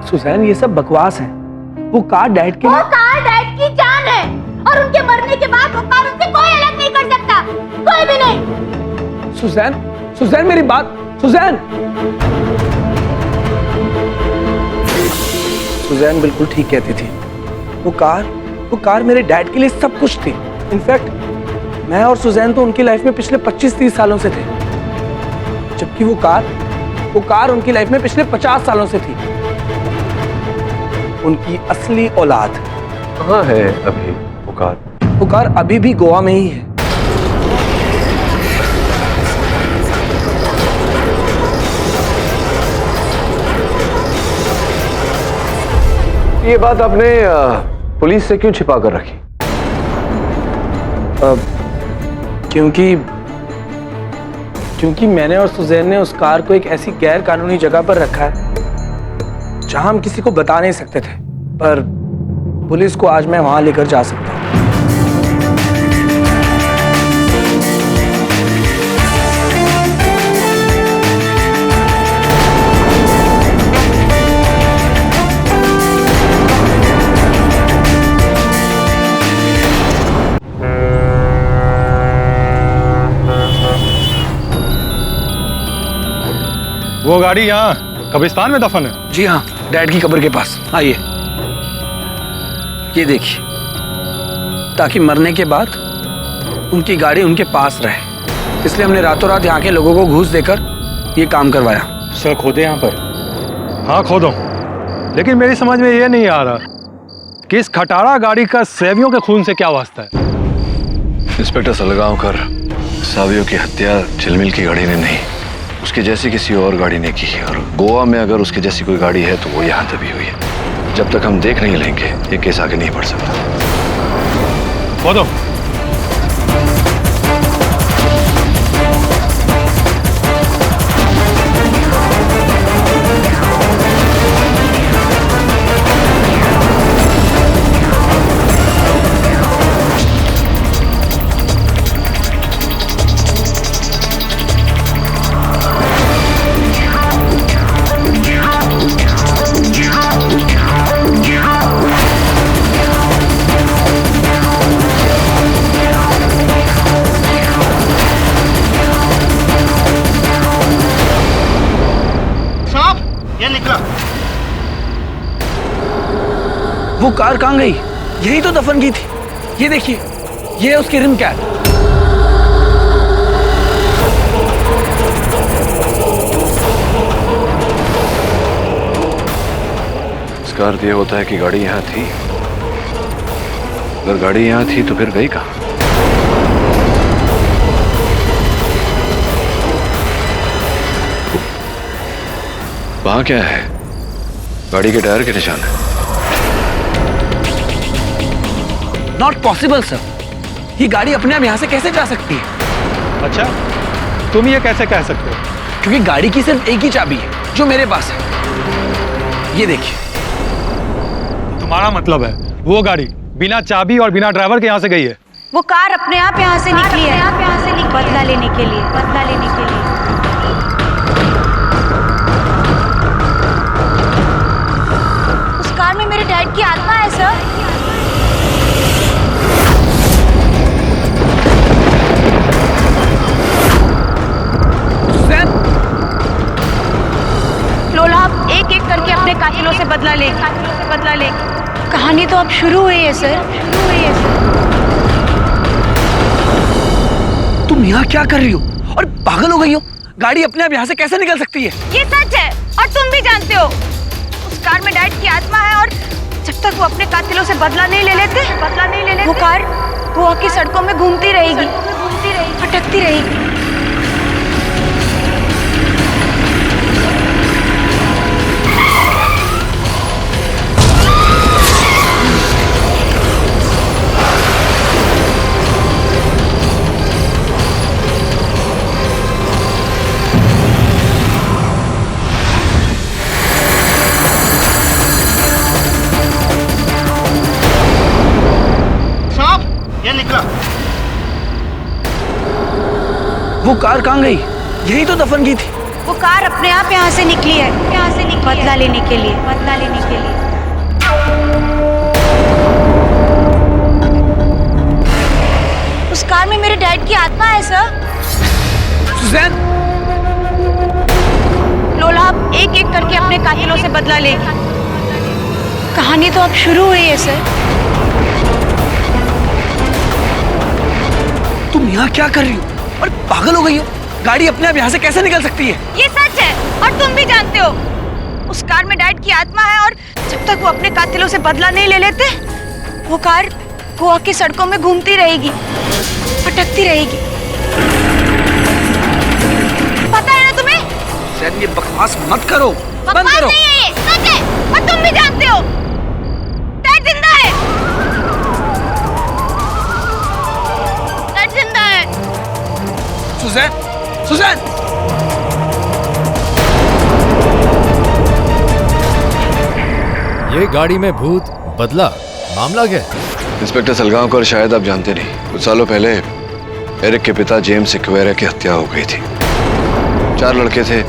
सुजैन, ये सब बकवास है। वो कार डैड की जान है और उनके मरने के बाद वो कार उनसे कोई अलग नहीं कर सकता। कोई भी नहीं। सुजैन, सुजैन मेरी बात, सुजैन। सुजैन बिल्कुल ठीक कहती थी। वो कार मेरे डैड के लिए सब कुछ थी। इनफैक्ट मैं और सुजैन तो उनकी लाइफ में पिछले 25-30 सालों से थे, जबकि वो कार उनकी लाइफ में पिछले 50 सालों से थी। उनकी असली औलाद कहाँ है अभी वो कार अभी भी गोवा में ही है। ये बात आपने पुलिस से क्यों छिपा कर रखी? क्योंकि मैंने और सुजैन ने उस कार को एक ऐसी गैर कानूनी जगह पर रखा है जहां हम किसी को बता नहीं सकते थे, पर पुलिस को आज मैं वहां लेकर जा सकता हूं। वो गाड़ी यहाँ कब्रिस्तान में दफन है? जी हाँ, डैड की कब्र के पास। आइए, ये देखिए, ताकि मरने के बाद उनकी गाड़ी उनके पास रहे, इसलिए हमने रातों रात यहाँ के लोगों को घूस देकर ये काम करवाया। सर खोदे यहाँ पर? हाँ खोदो, लेकिन मेरी समझ में ये नहीं आ रहा कि इस खटारा गाड़ी का सैवियों के खून से क्या वास्ता है। इंस्पेक्टर सलगांवकर, सावियों की हत्या झिलमिल की गाड़ी ने नहीं, उसके जैसी किसी और गाड़ी ने की है। और गोवा में अगर उसके जैसी कोई गाड़ी है तो वो यहाँ दबी हुई है। जब तक हम देख नहीं लेंगे ये केस आगे नहीं बढ़ सकता। खोदो। वो कार कहाँ गई? यही तो दफन की थी। ये देखिए, ये है उसकी रिम कैप। इसका अर्थ ये होता है कि गाड़ी यहाँ थी। अगर गाड़ी यहाँ थी तो फिर गई कहाँ? वहां क्या है? गाड़ी के टायर के निशान है। नॉट पॉसिबल सर, ये गाड़ी अपने आप यहाँ से कैसे जा सकती है? अच्छा, तुम ये कैसे कह सकते हो? क्योंकि गाड़ी की सिर्फ एक ही चाबी है जो मेरे पास है। ये देखिए। तुम्हारा मतलब है वो गाड़ी बिना चाबी और बिना ड्राइवर के यहाँ से गई है? वो कार अपने आप यहाँ से निकली है, बदला लेने के लिए। उस कार में मेरे डैड की आत्मा है सर। लोला अब एक एक करके अपने कातिलों से बदला लेगी। कहानी तो अब शुरू हुई है सर। तुम यहाँ क्या कर रही हो? और पागल हो गई हो? गाड़ी अपने आप यहाँ से कैसे निकल सकती है? ये सच है और तुम भी जानते हो। उस कार में डैड की आत्मा है और जब तक वो अपने कातिलों से बदला नहीं ले लेते, वो कार गोवा की सड़कों में घूमती रहेगी, भटकती रहेगी। वो कार कहाँ गई? यही तो दफन की थी। वो कार अपने आप यहाँ से निकली है, बदला लेने के लिए। उस उस कार में मेरे डैड की आत्मा है सर। सुजैन, लोला अब एक एक करके अपने कातिलों से बदला लेगी। कहानी तो अब शुरू हुई है सर। तुम यहाँ क्या कर रही हो? और पागल हो गई हो? गाड़ी अपने आप यहाँ से कैसे निकल सकती है? ये सच है और तुम भी जानते हो। उस कार में डैड की आत्मा है और जब तक वो अपने कातिलों से बदला नहीं ले लेते, वो कार गोवा की सड़कों में घूमती रहेगी, भटकती रहेगी। पता है ना तुम्हें? सैन, ये बकवास मत करो, बंद बकवास करो। नहीं है, ये सच है और तुम भी जानते हो। डैड जिंदा है, डैड जिंदा है। Suzanne, Suzanne! ये गाड़ी में भूत बदला, मामला क्या? इंस्पेक्टर सलगांवकर, शायद आप जानते नहीं, कुछ सालों पहले एरिक के पिता जेम्स एक्वेरा की हत्या हो गई थी। 4 लड़के थे,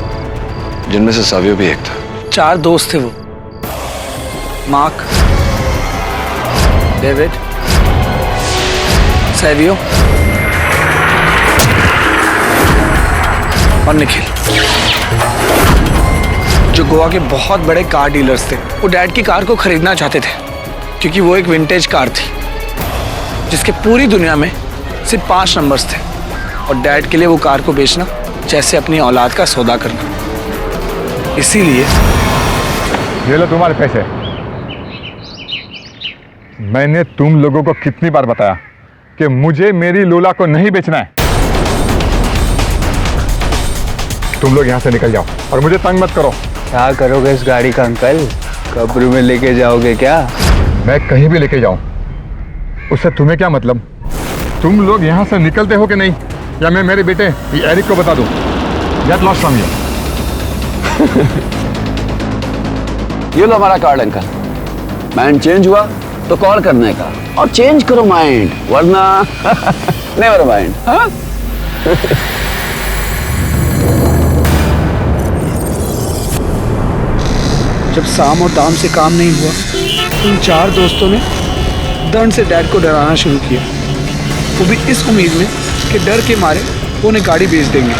जिनमें से सावियो भी एक था। 4 दोस्त थे वो। मार्क, डेविड, सैवियो और निखिल, जो गोवा के बहुत बड़े कार डीलर्स थे। वो डैड की कार को खरीदना चाहते थे क्योंकि वो एक विंटेज कार थी जिसके पूरी दुनिया में सिर्फ 5 नंबर्स थे, और डैड के लिए वो कार को बेचना जैसे अपनी औलाद का सौदा करना। इसीलिए ये लो तुम्हारे पैसे। मैंने तुम लोगों को कितनी बार बताया कि मुझे मेरी लोला को नहीं बेचना है। तुम लोग यहाँ से निकल जाओ और मुझे तंग मत करो। क्या करोगे इस गाड़ी का अंकल? कब्र में लेके जाओगे क्या? मैं कहीं भी लेके जाऊं, उससे तुम्हें क्या मतलब? तुम लोग यहाँ से निकलते हो कि नहीं, या मैं मेरे बेटे एरिक को बता दूं? Get lost from here. ये लो हमारा कार्ड अंकल। माइंड चेंज हुआ तो कॉल करने का, और चेंज करो माइंड, वरना नेवर माइंड। हाँ? जब साम और दाम से काम नहीं हुआ, उन 4 दोस्तों ने दंड से डैड को डराना शुरू किया, वो भी इस उम्मीद में कि डर के मारे वो उन्हें गाड़ी बेच देंगे।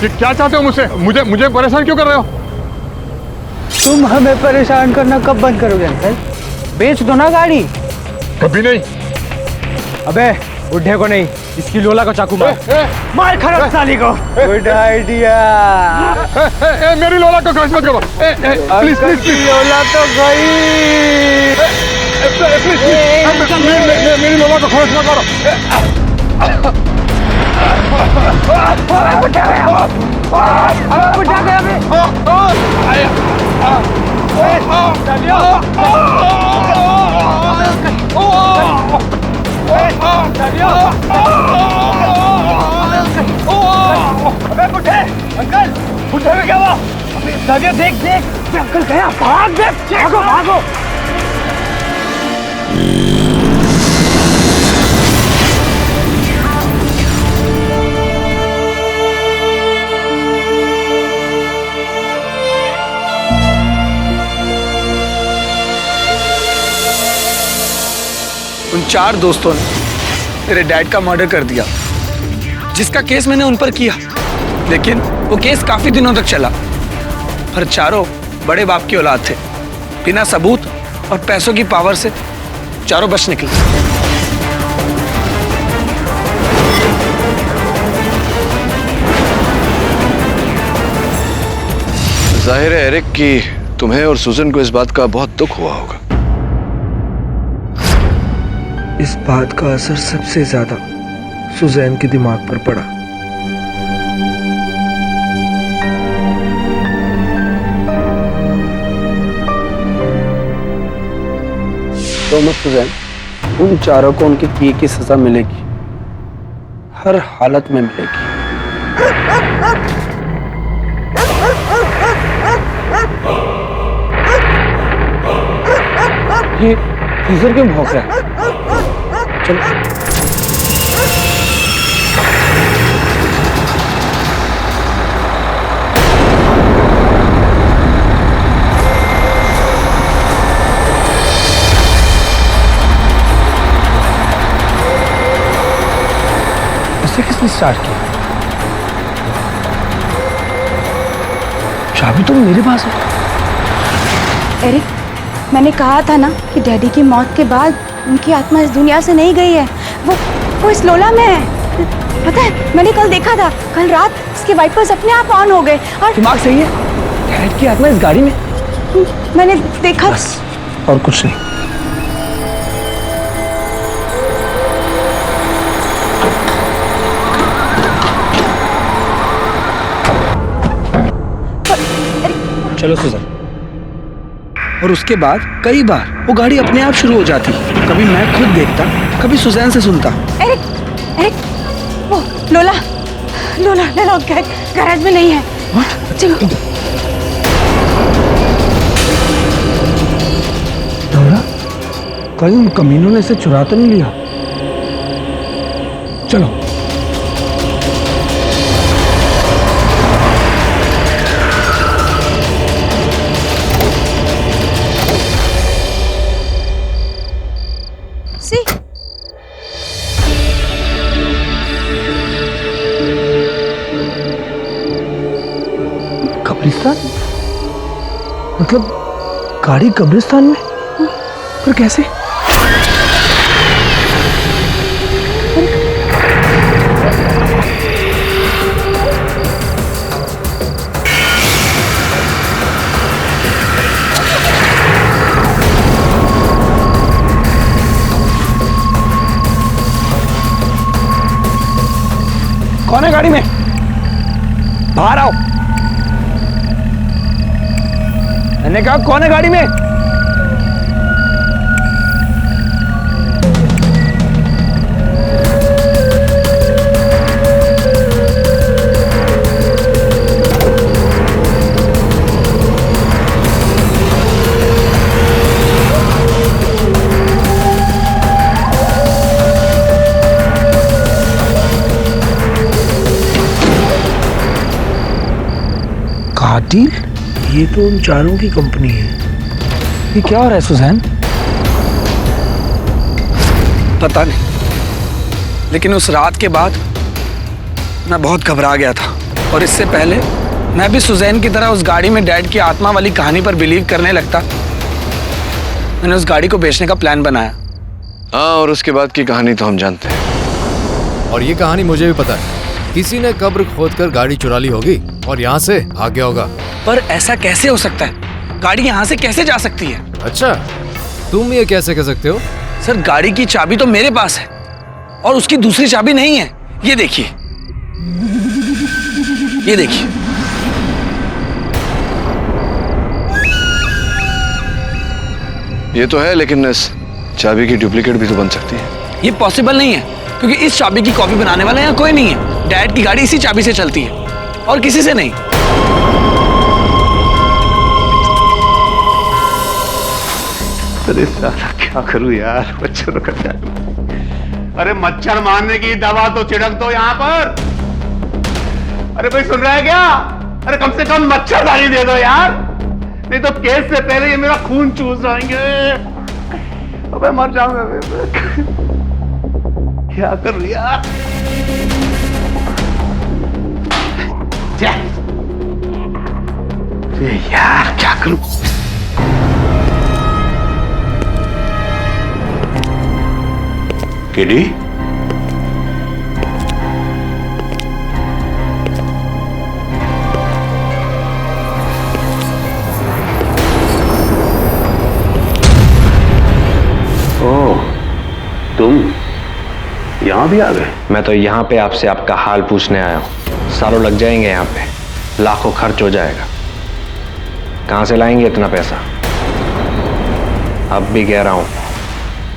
क्या चाहते हो मुझसे? मुझे परेशान क्यों कर रहे हो? तुम हमें परेशान करना कब बंद करोगे अंकल? बेच दो ना गाड़ी। कभी नहीं। अबे बुढ़े को नहीं, इसकी लोला को चाकू मार। मार खराब साली को। Good idea. मेरी लोला को क्रश मत करो। Please please please. लोला तो गई। प्लीज मेरी लोला को क्रश मत करो। बुढ़ा अंकल, बुढ़े में क्या हुआ? सावियो देख देख, अंकल गया। भाग दे, भागो भागो। उन 4 दोस्तों ने मेरे डैड का मर्डर कर दिया, जिसका केस मैंने उन पर किया, लेकिन वो केस काफी दिनों तक चला। पर चारों बड़े बाप की औलाद थे। बिना सबूत और पैसों की पावर से चारों बच निकले। जाहिर है एरिक की तुम्हें और सुजन को इस बात का बहुत दुख हुआ होगा। इस बात का असर सबसे ज्यादा सुजैन के दिमाग पर पड़ा। तो मत सुजैन, उन चारों को उनके किए की सजा मिलेगी, हर हालत में मिलेगी। ये फ्रीजर क्यों भौंक रहा है? चलो। से किसने स्टार्ट किया? चाबी तो मेरे पास है। एरिक, मैंने कहा था ना कि डैडी की मौत के बाद उनकी आत्मा इस दुनिया से नहीं गई है। वो इस लोला में है। पता है, मैंने कल देखा था, कल रात इसके वाइपर्स अपने आप ऑन हो गए और दिमाग सही है। डैड की आत्मा इस गाड़ी में। मैंने देखा। बस और कुछ नहीं। चलो सुजन। और उसके बाद कई बार वो गाड़ी अपने आप शुरू हो जाती। कभी मैं खुद देखता, कभी सुजैन से सुनता। एरिक, वो लोला गैराज में नहीं है। चलो। लोला, कहीं उन कमीनों ने इसे चुरा तो नहीं लिया? चलो। कब्रिस्तान? मतलब गाड़ी कब्रिस्तान में? पर कैसे? कौन है गाड़ी में? बाहर आओ। मैंने कहा कौन है गाड़ी में? कातिल? ये तो उन चारों की कंपनी है। ये क्या हो रहा है सुजैन? पता नहीं, लेकिन उस रात के बाद मैं बहुत घबरा गया था। और इससे पहले मैं भी सुजैन की तरह उस गाड़ी में डैड की आत्मा वाली कहानी पर बिलीव करने लगता, मैंने उस गाड़ी को बेचने का प्लान बनाया। हाँ, और उसके बाद की कहानी तो हम जानते हैं। और ये कहानी मुझे भी पता है। किसी ने कब्र खोदकर गाड़ी चुरा ली होगी और यहाँ से आ गया होगा। पर ऐसा कैसे हो सकता है? गाड़ी यहाँ से कैसे जा सकती है? अच्छा, तुम ये कैसे कह सकते हो? सर, गाड़ी की चाबी तो मेरे पास है और उसकी दूसरी चाबी नहीं है। ये देखिए, ये देखिए। ये तो है, लेकिन इस चाबी की डुप्लीकेट भी तो बन सकती है। ये पॉसिबल नहीं है, क्योंकि इस चाबी की कॉपी बनाने वाला यहाँ कोई नहीं है। डैड की गाड़ी इसी चाबी से चलती है और किसी से नहीं। अरे साला क्या करूं यार, मच्छर कट जाए। अरे मच्छर मारने की दवा तो छिड़क दो यहाँ पर। अरे भाई सुन रहा है क्या? अरे कम से कम मच्छरदानी दे दो यार, नहीं तो केस से पहले ये मेरा खून चूस जाएंगे। अबे मर जाऊंगा। क्या कर यार? यार क्या करूं? केडी? ओह, तुम यहाँ भी आ गए? मैं तो यहाँ पे आपसे आपका हाल पूछने आया हूँ। सालों लग जाएंगे यहाँ पे, लाखों खर्च हो जाएगा। कहाँ से लाएंगे इतना पैसा? अब भी कह रहा हूँ,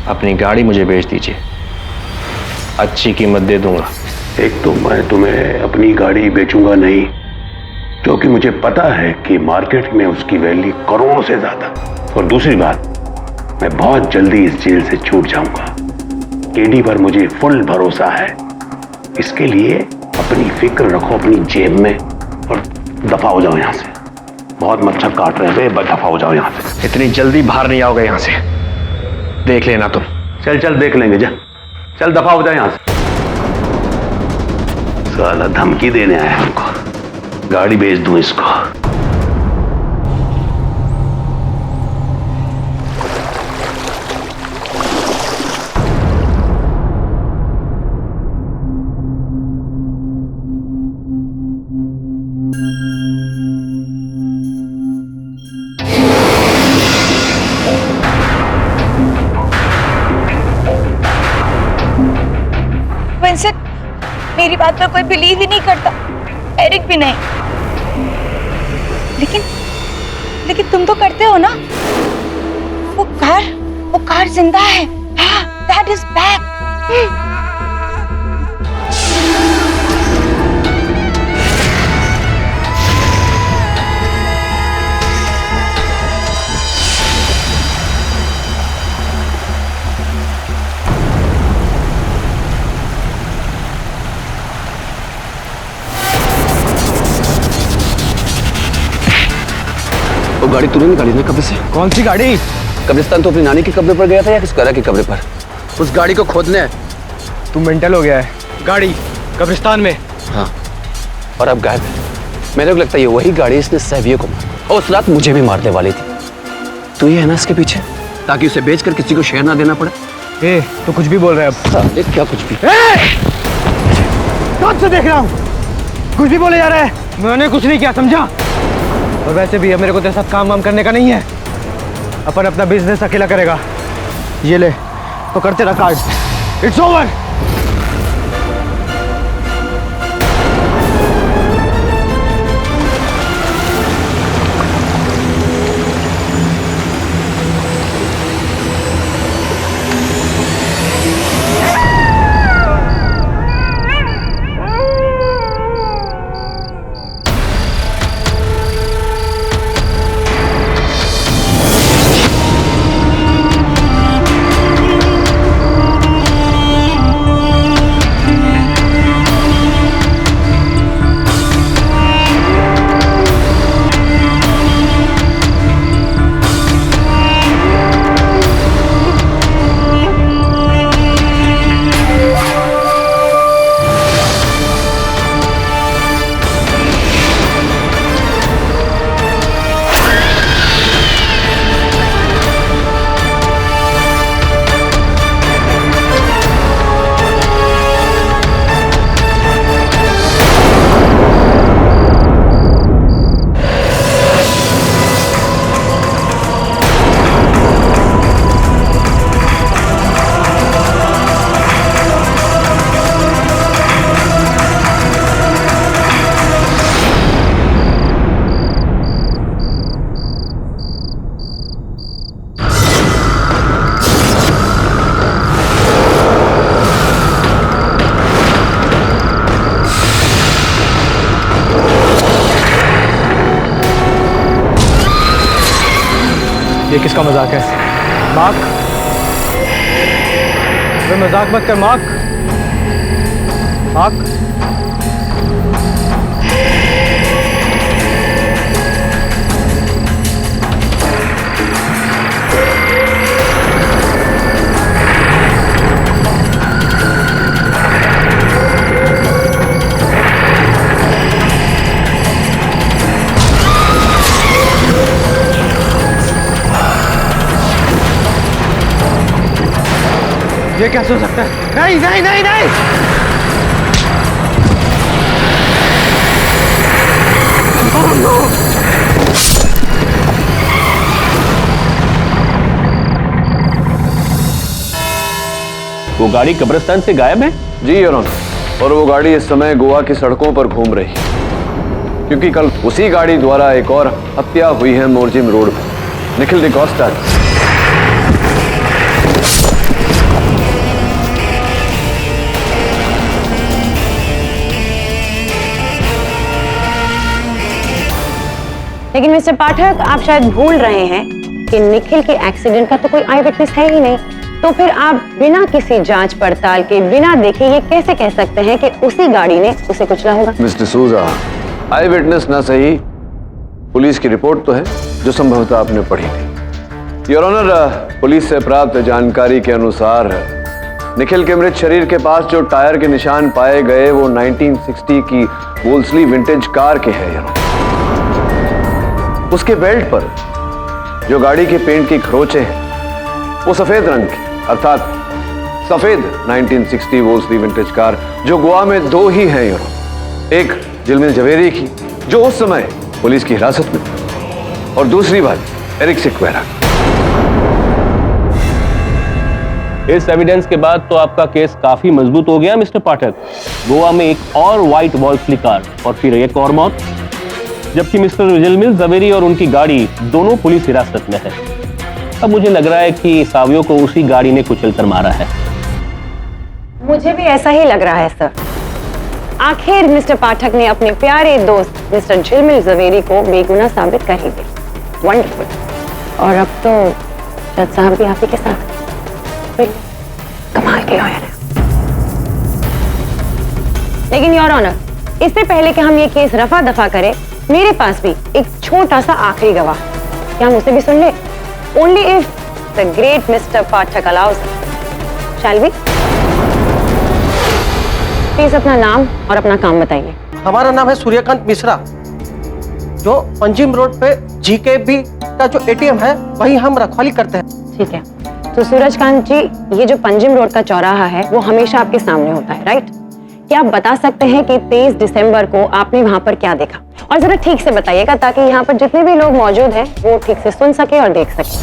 अपनी गाड़ी मुझे बेच दीजिए, अच्छी कीमत दे दूंगा। एक तो मैं तुम्हें अपनी गाड़ी बेचूंगा नहीं, क्योंकि मुझे पता है कि मार्केट में उसकी वैल्यू करोड़ों से ज्यादा। और दूसरी बात, मैं बहुत जल्दी इस जेल से छूट जाऊंगा। केडी पर मुझे फुल भरोसा है। इसके लिए अपनी फिक्र रखो अपनी जेब में और दफा हो जाओ यहाँ से। बहुत मच्छर काट रहे हैं, बस दफा हो जाओ यहाँ से। इतनी जल्दी बाहर नहीं आओगे यहाँ से, देख लेना तुम। चल चल देख लेंगे, जा चल दफा हो जाए यहाँ से। साला धमकी देने आया हमको, गाड़ी भेज दूं इसको। विंसेंट, मेरी बात पर कोई बिलीव ही नहीं करता, एरिक भी नहीं। लेकिन तुम तो करते हो ना। वो कार जिंदा है। हाँ, दैट इज बैक। वो गाड़ी तूने निकाली ना कब्र से? कौन सी गाड़ी? कब्रिस्तान तो अपनी नानी के कब्र पर गया था या किस करा के कब्र पर? उस गाड़ी को खोदने है। तू मेंटल हो गया है। गाड़ी कब्रिस्तान में। हाँ, और अब गायब है। मेरे को लगता है ये वही गाड़ी इसने सैवियो को मारा और उस रात मुझे भी मारने वाली थी। तू ही है ना इसके पीछे, ताकि उसे बेचकर किसी को शेयर ना देना पड़े। ए, तो कुछ भी बोल रहा है अब। देख क्या कुछ भी। कौन से देख रहा हूँ? कुछ भी बोले जा रहा है। मैंने कुछ नहीं किया, समझा? और वैसे भी अब मेरे को तेरे साथ काम वाम करने का नहीं है। अपन अपना बिजनेस अकेला करेगा। ये ले, तो कर तेरा कार्ड। It's over. ये किसका मजाक है? मार्क, वे मजाक मत कर मार्क। मार्क, ये कैसे हो सकता है? नहीं नहीं नहीं नहीं। वो गाड़ी कब्रिस्तान से गायब है? जी योर ऑनर, और वो गाड़ी इस समय गोवा की सड़कों पर घूम रही है, क्योंकि कल उसी गाड़ी द्वारा एक और हत्या हुई है मोरजिम रोड पर। निखिल डिकोस्टा। लेकिन मिस्टर पाठक, आप शायद भूल रहे हैं कि निखिल के एक्सीडेंट का तो कोई आई विटनेस है ही नहीं। तो फिर आप बिना किसी जांच पड़ताल के, बिना देखे ये कैसे कह सकते हैं कि उसी गाड़ी ने उसे कुचला होगा? मिस्टर सूजा, आई विटनेस ना सही, पुलिस की रिपोर्ट तो है जो संभवतः आपने पढ़ी थी। योर ऑनर, पुलिस से प्राप्त जानकारी के अनुसार निखिल के मृत शरीर के पास जो टायर के निशान पाए गए वो 1960 की वोल्सली विंटेज कार के हैं यार। उसके बेल्ट पर जो गाड़ी के पेंट की खरोंचे हैं वो सफेद रंग की, अर्थात सफेद 1960 वोल्सली विंटेज कार जो गोवा में दो ही हैं यार। एक झिलमिल जवेरी की जो उस समय पुलिस की हिरासत में थी और दूसरी बात एरिक स्क्वेरा। इस एविडेंस के बाद तो आपका केस काफी मजबूत हो गया मिस्टर पाठक। गोवा में एक और व्हाइट वॉल्सली कार और फिर एक और मौत, जबकि मिस्टर झिलमिल जवेरी और उनकी गाड़ी दोनों पुलिस हिरासत में है। अब मुझे लग रहा है कि सावियों को उसी गाड़ी ने कुचलकर मारा है। मुझे भी ऐसा ही लग रहा है सर। आखिर मिस्टर पाठक ने अपने प्यारे दोस्त मिस्टर झिलमिल जवेरी को बेगुनाह साबित कर ही दिया। वंडरफुल। और अब तो जज साहब भी आप ही के साथ। कमाल के लॉयर है। लेकिन योर ऑनर, इससे पहले कि हम ये केस रफा दफा करें, मेरे पास भी एक छोटा सा आखिरी गवाह, क्या हम उसे भी सुन ले? Only if the great mister Pathak allows. Shall we? Please अपना नाम और अपना काम बताइए। हमारा नाम है सूर्यकांत मिश्रा, जो पंजिम रोड पे जीकेबी का जो एटीएम है वही हम रखवाली करते हैं। ठीक है, तो सूरजकांत जी, ये जो पंजिम रोड का चौराहा है वो हमेशा आपके सामने होता है, राइट? क्या आप बता सकते हैं कि 23 दिसंबर को आपने वहां पर क्या देखा? और जरा ठीक से बताइएगा ताकि यहाँ पर जितने भी लोग मौजूद हैं वो ठीक से सुन सके और देख सके।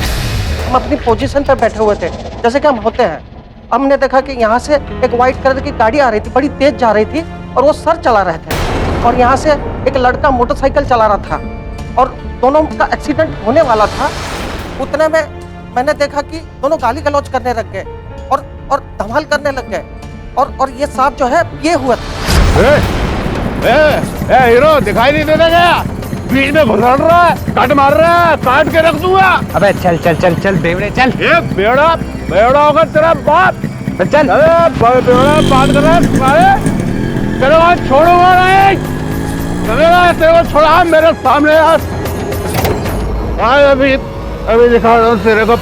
हम अपनी पोजीशन पर बैठे हुए थे, जैसे कि हम होते हैं। हमने देखा कि यहाँ से एक व्हाइट कलर की गाड़ी आ रही थी, बड़ी तेज जा रही थी और वो सर चला रहे थे। और यहाँ से एक लड़का मोटरसाइकिल चला रहा था और दोनों का एक्सीडेंट होने वाला था। उतने में मैंने देखा कि दोनों गाली गलौज करने लग गए और धमाल करने लग गए और ये सांप जो है ये हुआ था। हीरो दिखाई नहीं देता क्या? बीच में घुसड़ रहा है, काट मार रहा है, काट के रख दूंगा। अबे चल चल चल चल बेवड़े चल। ये बेवड़ा होगा तेरा बाप। चल। बेवड़ा बात कर रहा है, तेरे को छोड़ूंगा नहीं। तेरे को छोड़ा मेरे सामने यार। अभी दिखा रहा हूँ तेरे को।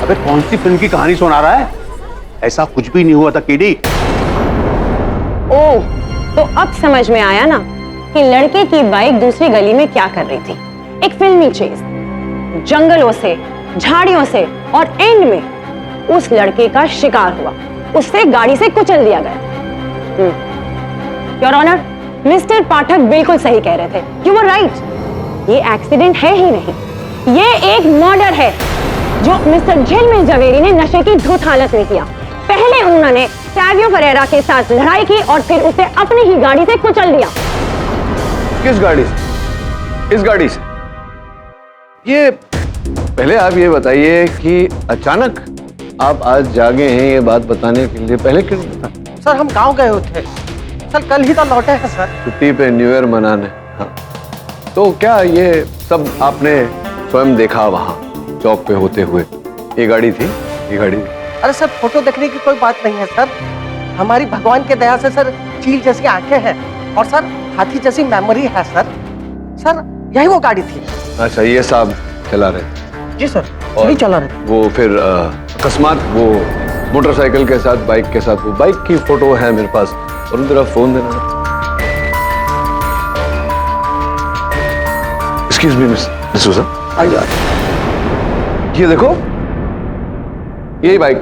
अबे कौन सी फिल्म की कहानी सुना रहा है? ऐसा कुछ भी नहीं हुआ था केडी। ओह, तो अब समझ में आया ना कि लड़के की बाइक दूसरी गली में क्या कर रही थी। एक फिल्मी चेज, जंगलों से, झाड़ियों से, और एंड में उस लड़के का शिकार हुआ, उससे गाड़ी से कुचल दिया गया। योर ऑनर, मिस्टर पाठक बिल्कुल सही कह रहे थे। You were right. ये एक्सीडेंट है ही नहीं, ये एक मर्डर है जो मिस्टर झिलमिल जवेरी ने नशे की धुत हालत में किया। पहले उन्होंने सैवियो फरेरा के साथ लड़ाई की और फिर उसे अपनी ही गाड़ी से कुचल दिया। किस गाड़ी से? इस गाड़ी से? ये पहले आप ये बताइए कि अचानक आप आज जागे हैं ये बात बताने के लिए, पहले क्यों नहीं बता? सर हम गांव गए थे सर, कल ही तो लौटे हैं सर, छुट्टी पे, न्यू ईयर मनाने। हाँ, तो क्या ये सब आपने स्वयं देखा वहां चौक पे होते हुए? ये गाड़ी थी, ये गाड़ी? अरे सर फोटो देखने की कोई बात नहीं है सर। हमारी भगवान के दया से सर चील जैसी आंखें हैं और सर हाथी जैसी मेमोरी है सर। सर यही वो गाड़ी थी। अच्छा, ये साहब चला रहे? जी सर, यही चला रहे। वो फिर अकस्मात वो मोटरसाइकिल के साथ, बाइक के साथ, वो बाइक की फोटो है मेरे पास, और जरा फोन देना। एक्सक्यूज मी मिस सूजा, ये देखो, ये बाइक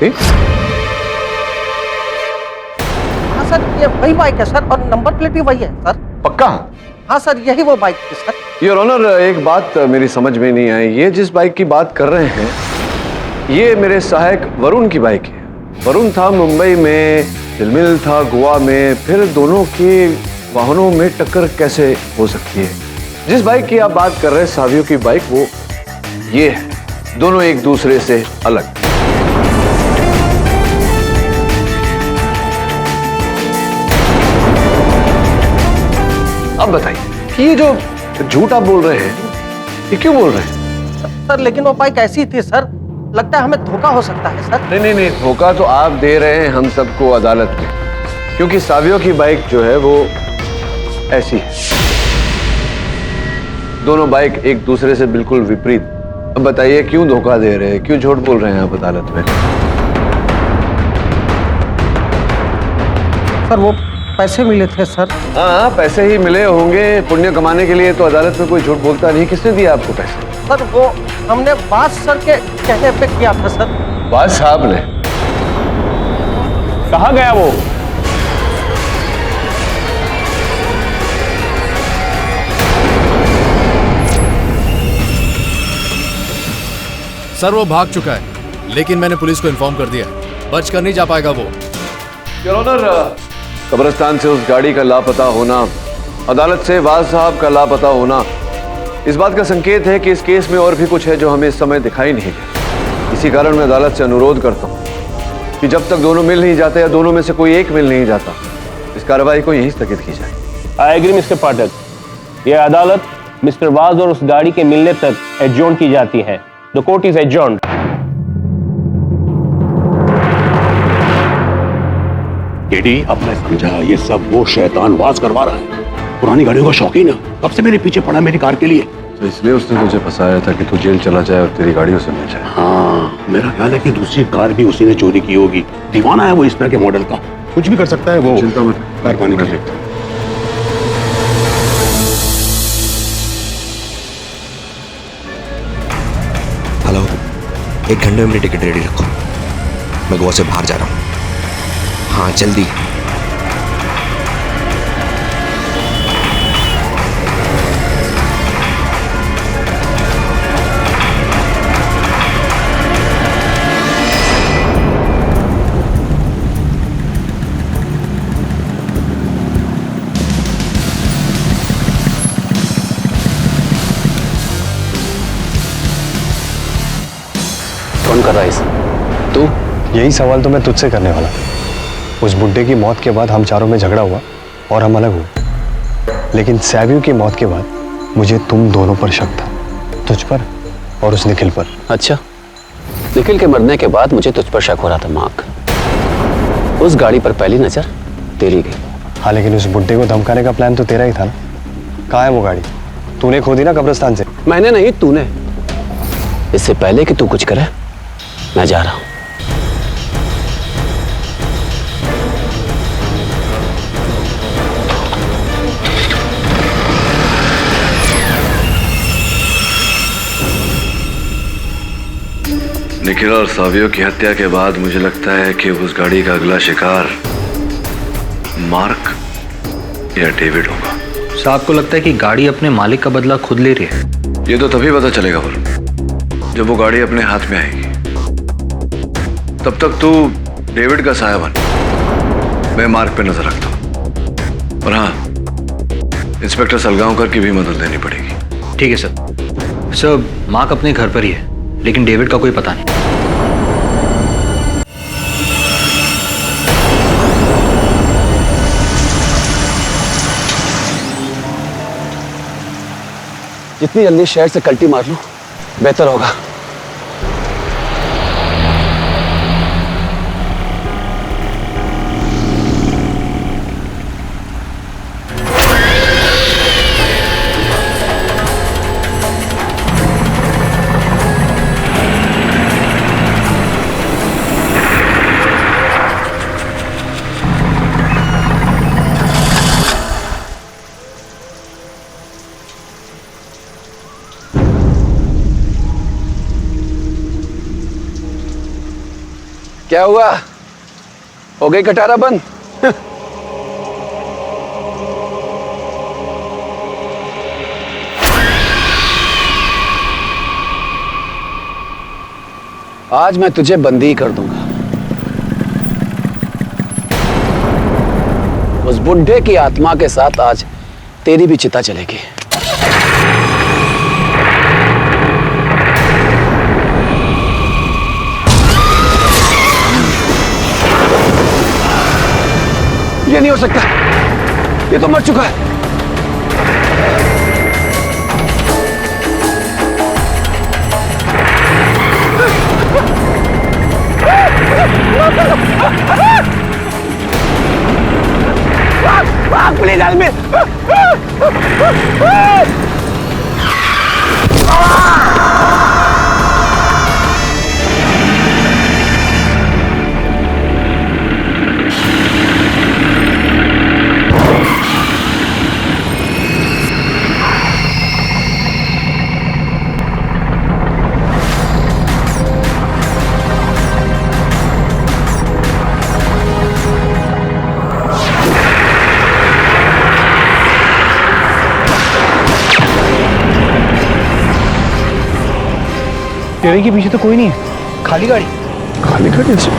थी। हाँ सर, ये वही बाइक है सर और नंबर प्लेट भी वही है सर। पक्का? हाँ सर, यही वो बाइक थी सर। योर ऑनर, एक बात मेरी समझ में नहीं आई। ये जिस बाइक की बात कर रहे हैं ये मेरे सहायक वरुण की बाइक है। वरुण था मुंबई में, झिलमिल था गोवा में, फिर दोनों के वाहनों में टक्कर कैसे हो सकती है? जिस बाइक की आप बात कर रहे हैं, सावियों की बाइक, वो ये है। दोनों एक दूसरे से अलग। अब बताइए कि ये जो झूठ आप बोल रहे हैं, ये क्यों बोल रहे हैं? सर लेकिन वो बाइक ऐसी थी सर, लगता है हमें धोखा हो सकता है सर। नहीं, धोखा तो आप दे रहे हैं हम सबको अदालत में, क्योंकि सावियों की बाइक जो है वो ऐसी है। दोनों बाइक एक दूसरे से बिल्कुल विपरीत। अब बताइए क्यों धोखा दे रहे हैं, क्यों झूठ बोल रहे हैं आप अदालत में? सर वो पैसे मिले थे सर। हाँ, पैसे ही मिले होंगे। पुण्य कमाने के लिए तो अदालत में कोई झूठ बोलता नहीं। किसने दिया आपको पैसे? सर वो हमने बात सर के कहने पे किया था सर। बात साहब ने? कहाँ गया वो? सर वो भाग चुका है, लेकिन मैंने पुलिस को इन्फॉर्म कर दिया, बच कर नहीं जा पाएगा वो। योर ऑनर, कब्रिस्तान से उस गाड़ी का लापता होना, अदालत से वाज साहब का लापता होना, इस बात का संकेत है कि इस केस में और भी कुछ है जो हमें इस समय दिखाई नहीं दे। इसी कारण मैं अदालत से अनुरोध करता हूँ कि जब तक दोनों मिल नहीं जाते या दोनों में से कोई एक मिल नहीं जाता, इस कार्रवाई को यहीं स्थगित की जाए। आई एग्री मिस्टर पाठक, यह अदालत मिस्टर वाज और उस गाड़ी के मिलने तक एडजॉर्न की जाती है। The court is adjourned. KD, अब मैं समझा ये सब वो शैतान वाज करवा रहा है। पुरानी गाड़ियों का शौकीन है, कब से मेरे पीछे पड़ा मेरी कार के लिए। तो इसलिए उसने तुझे फंसाया था कि तू जेल चला जाए और तेरी गाड़ी उसे मिल जाए। हाँ, मेरा ख्याल है कि दूसरी कार भी उसी ने चोरी की होगी। दीवाना है वो इस तरह के मॉडल का, कुछ भी कर सकता है वो। चिंता मत, कार पानी कर सकता। हेलो, 1 घंटे में मेरी टिकट रेडी रखो, मैं गोवा से बाहर जा रहा हूँ। हाँ जल्दी। कौन कर रहा है इसे? तू? यही सवाल तो मैं तुझसे करने वाला। उस बुड्ढे की मौत के बाद हम चारों में झगड़ा हुआ और हम अलग हुए, लेकिन सैव्यू की मौत के बाद मुझे तुम दोनों पर शक था, तुझ पर और उस निखिल पर। अच्छा, निखिल के मरने के बाद मुझे तुझ पर शक हो रहा था मार्क। उस गाड़ी पर पहली नजर तेरी गई। हाँ, लेकिन उस बुड्ढे को धमकाने का प्लान तो तेरा ही था ना। कहाँ है वो गाड़ी? तूने खोदी ना कब्रिस्तान से। मैंने नहीं, तूने। इससे पहले कि तू कुछ करे, मैं जा रहा हूं। निखिल और सावियो की हत्या के बाद मुझे लगता है कि उस गाड़ी का अगला शिकार मार्क या डेविड होगा। साहब को लगता है कि गाड़ी अपने मालिक का बदला खुद ले रही है। ये तो तभी पता चलेगा वरुण, जब वो गाड़ी अपने हाथ में आएगी। तब तक तू डेविड का साया बन, मैं मार्क पे नजर रखता हूं। और हाँ, इंस्पेक्टर सलगांवकर की भी मदद लेनी पड़ेगी। ठीक है सर। सर, मार्क अपने घर पर ही है, लेकिन डेविड का कोई पता नहीं। जितनी जल्दी शहर से कल्टी मार लूं, बेहतर होगा। क्या हुआ? हो गई कटारा बंद? आज मैं तुझे बंदी कर दूंगा। उस बुड्ढे की आत्मा के साथ आज तेरी भी चिता चलेगी। ये नहीं हो सकता, ये तो मर चुका है। प्लीज आदमी। स्टीयरिंग के पीछे तो कोई नहीं है, खाली गाड़ी। खाली गाड़ी से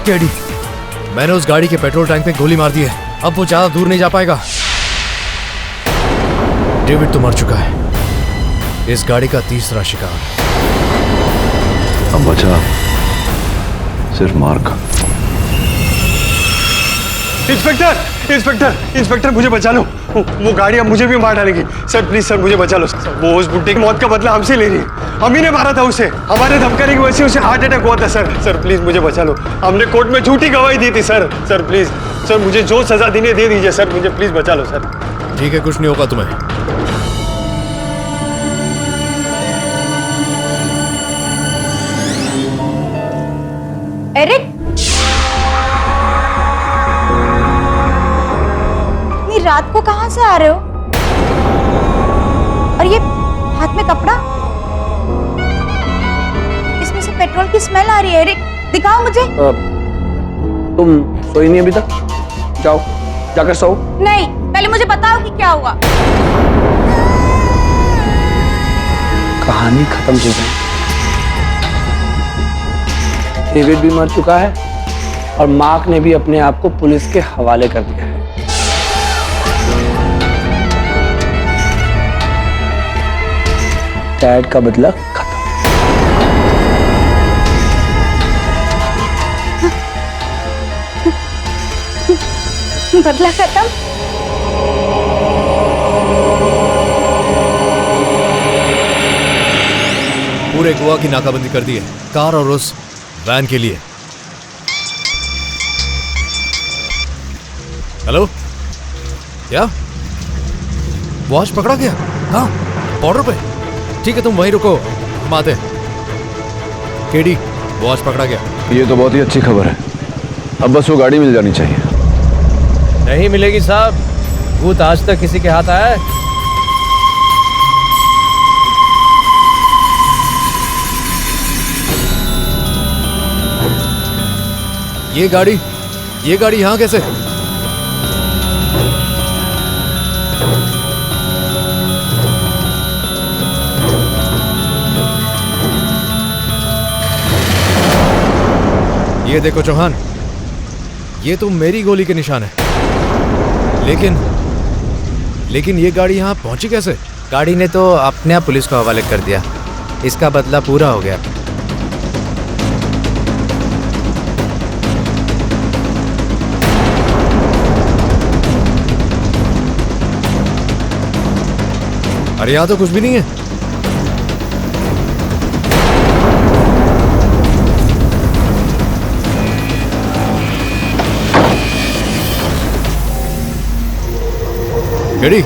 डैडी, मैंने उस गाड़ी के पेट्रोल टैंक पे गोली मार दी है। अब वो ज्यादा दूर नहीं जा पाएगा। डेविड तो मर चुका है। इस गाड़ी का तीसरा शिकार। अब बचा सिर्फ मार्क। इंस्पेक्टर, इंस्पेक्टर, इंस्पेक्टर मुझे बचा लो। वो गाड़ी अब मुझे भी मार डालेगी। सर प्लीज सर मुझे बचा लो। वो उस बुड्ढे की मौत का बदला हमसे ले रही है। हम ही ने मारा था उसे। हमारे धमकाने की वजह से उसे हार्ट अटैक हुआ था। सर प्लीज मुझे बचा लो। हमने कोर्ट में झूठी गवाही दी थी सर प्लीज सर मुझे जो सजा देनी दे दीजिए सर। मुझे प्लीज बचा लो सर। ठीक है, कुछ नहीं होगा तुम्हें। एरिक, इतनी रात को कहां से आ रहे हो? और ये हाथ में कपड़ा, इसमें से पेट्रोल की स्मेल आ रही है। एरिक, दिखाओ मुझे। तुम सोई नहीं अभी तक? जाओ, जाकर सो। नहीं, पहले मुझे बताओ कि क्या हुआ। कहानी खत्म हो गई। डेविड भी मर चुका है और मार्क ने भी अपने आप को पुलिस के हवाले कर दिया है। डैड का बदला खत्म। बदला खत्म? पूरे गोवा की नाकाबंदी कर दी है, कार और उस वैन के लिए। हेलो, क्या वॉच पकड़ा गया? हाँ, बॉर्डर पे। ठीक है, तुम वहीं रुको, हम आते हैं। केडी, वॉच पकड़ा गया। ये तो बहुत ही अच्छी खबर है। अब बस वो गाड़ी मिल जानी चाहिए। नहीं मिलेगी साहब, भूत आज तक किसी के हाथ आया है? ये गाड़ी यहाँ कैसे? ये देखो चौहान, ये तो मेरी गोली के निशान है। लेकिन ये गाड़ी यहाँ पहुंची कैसे? गाड़ी ने तो अपने आप पुलिस को हवाले कर दिया। इसका बदला पूरा हो गया। अरे यहाँ तो कुछ भी नहीं है। रेडी?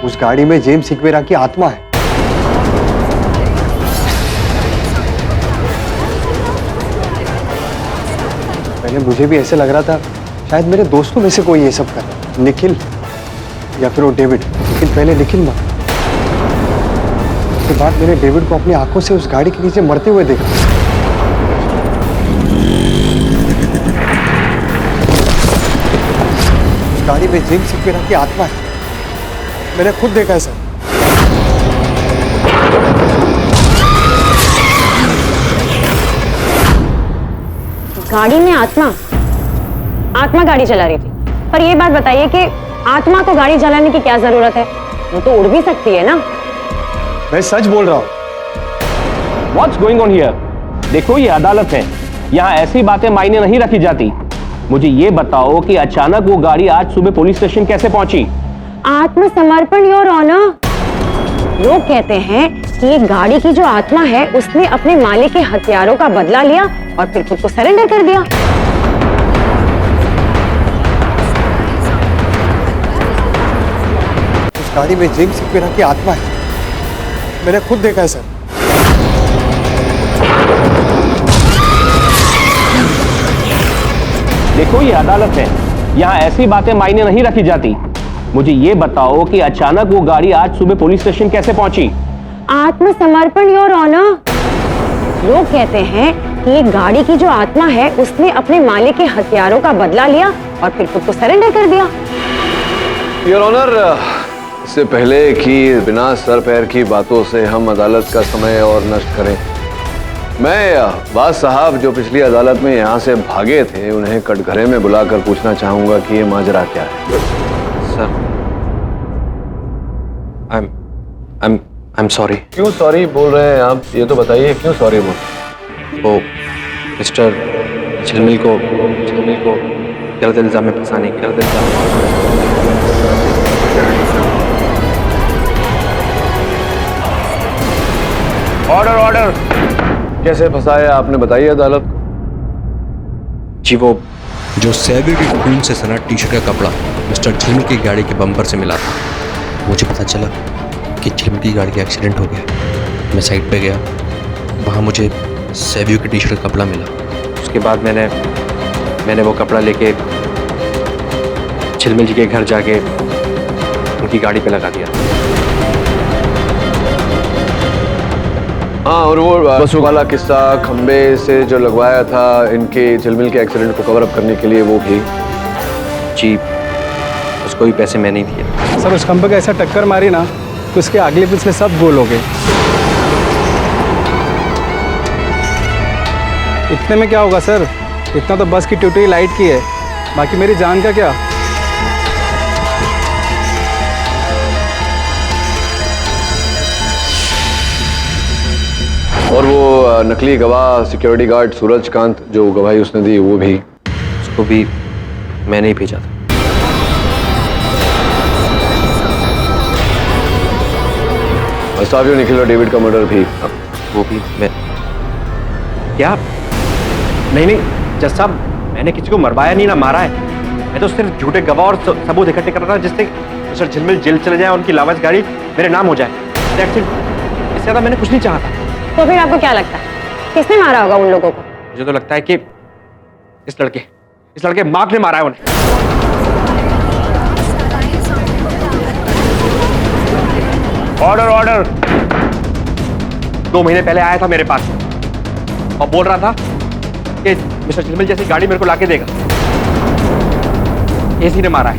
उस गाड़ी में जेम्स सिक्वेरा की आत्मा है। पहले मुझे भी ऐसे लग रहा था शायद मेरे दोस्तों में से कोई ये सब कर रहा है, निखिल या फिर वो डेविड। लेकिन पहले निखिल मरा। उसके बाद मैंने डेविड को अपनी आंखों से उस गाड़ी के नीचे मरते हुए देखा। उस गाड़ी में जेम्स सिक्वेरा की आत्मा है। मैंने खुद देखा है सर। गाड़ी में आत्मा गाड़ी चला रही थी। पर ये बात बताइए कि आत्मा को गाड़ी चलाने की क्या जरूरत है? वो तो उड़ भी सकती है ना। मैं सच बोल रहा हूँ। What's going on here? देखो, ये अदालत है, यहाँ ऐसी बातें मायने नहीं रखी जाती। मुझे ये बताओ कि अचानक वो गाड़ी आज सुबह पुलिस स्टेशन कैसे पहुंची? आत्मसमर्पण, योर ऑनर। लोग कहते हैं कि ये गाड़ी की जो आत्मा है उसने अपने मालिक के हथियारों का बदला लिया और फिर खुद को सरेंडर कर दिया। उस गाड़ी में जेम्स सिक्वेरा की आत्मा है। मैंने खुद देखा है सर। देखो, ये अदालत है, यहाँ ऐसी बातें मायने नहीं रखी जाती। मुझे ये बताओ कि अचानक वो गाड़ी आज सुबह पुलिस स्टेशन कैसे पहुंची? आत्मसमर्पण योर ऑनर। लोग कहते हैं कि ये गाड़ी की जो आत्मा है उसने अपने मालिक के हथियारों का बदला लिया और फिर खुद को सरेंडर कर दिया। योर ऑनर, इससे पहले कि बिना सर पैर की बातों से हम अदालत का समय और नष्ट करें, मैं बाज साहब जो पिछली अदालत में यहाँ से भागे थे उन्हें कटघरे में बुलाकर पूछना चाहूंगा कि ये माजरा क्या है। Sir, I'm sorry। क्यों सॉरी बोल रहे हैं आप, ये तो बताइए क्यों सॉरी बोल? वो मिस्टर झिलमिल को गलत इल्जाम में फंसाने की ऑर्डर ऑर्डर। कैसे फंसाया आपने, बताइए अदालत को। जी, वो जो सैवी के खून से सना टी शर्ट का कपड़ा मिस्टर झिलमिल की गाड़ी के बम्पर से मिला था। मुझे पता चला कि झिलमिल की गाड़ी का एक्सीडेंट हो गया। मैं साइड पे गया, वहाँ मुझे सैवी की टी शर्ट का कपड़ा मिला। उसके बाद मैंने वो कपड़ा लेके झिलमिल जी के घर जाके उनकी गाड़ी पे लगा दिया। हाँ, और वो बसों वाला किस्सा खंबे से जो लगवाया था इनके झिलमिल के एक्सीडेंट को कवर अप करने के लिए, वो भी? जी, उसको भी पैसे मैंने ही दिए। सर, उस खंबे का ऐसा टक्कर मारी ना तो उसके अगले पिछले सब गोल हो गए। इतने में क्या होगा सर, इतना तो बस की ट्यूटरी लाइट की है, बाकी मेरी जान का क्या। और वो नकली गवाह सिक्योरिटी गार्ड सूरजकांत जो गवाही उसने दी, वो भी? उसको भी मैंने ही भेजा था। सावियो निखिल और डेविड का मर्डर भी? वो भी मैं। क्या? नहीं जज साहब, मैंने किसी को मरवाया नहीं ना मारा है। मैं तो सिर्फ झूठे गवाह और सबूत इकट्ठे कर रहा था जिससे मिस्टर झिलमिल जेल चले जाए, उनकी लावारिस गाड़ी मेरे नाम हो जाए। इससे ज्यादा मैंने कुछ नहीं चाहा था। तो फिर आपको क्या लगता है किसने मारा होगा उन लोगों को? मुझे तो लगता है कि इस लड़के मार्क ने मारा है उन्हें। Order order. 2 महीने पहले आया था मेरे पास और बोल रहा था कि मिस्टर झिलमिल जैसी गाड़ी मेरे को लाके देगा। इसी ने मारा है।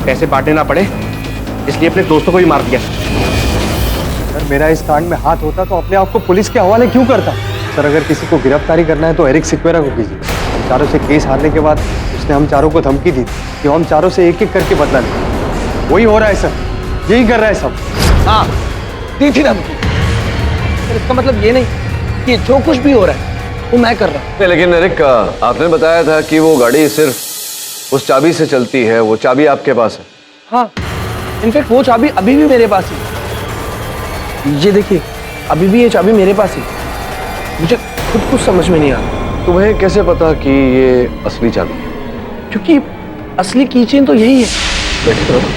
पैसे बांटने ना पड़े इसलिए अपने दोस्तों को भी मार दिया। सर, मेरा इस कांड में हाथ होता तो अपने आप को पुलिस के हवाले क्यों करता? सर, अगर किसी को गिरफ्तारी करना है तो एरिक सिक्वेरा को कीजिए। हम चारों से केस हारने के बाद उसने हम चारों को धमकी दी कि हम चारों से एक एक करके बदला लें। वही हो रहा है सर, यही कर रहा है सब। हाँ, दी थी धमकी। इसका मतलब ये नहीं कि जो कुछ भी हो रहा है वो मैं कर रहा हूँ। लेकिन एरिक, आपने बताया था कि वो गाड़ी सिर्फ उस चाबी से चलती है, वो चाबी आपके पास है? हाँ, इनफैक्ट वो चाबी अभी भी मेरे पास है। ये देखिए, अभी भी ये चाबी मेरे पास है। मुझे खुद कुछ समझ में नहीं आ रहा। तुम्हें कैसे पता कि ये असली चाबी है? क्योंकि असली कीचेन तो यही है। बैठे रहो।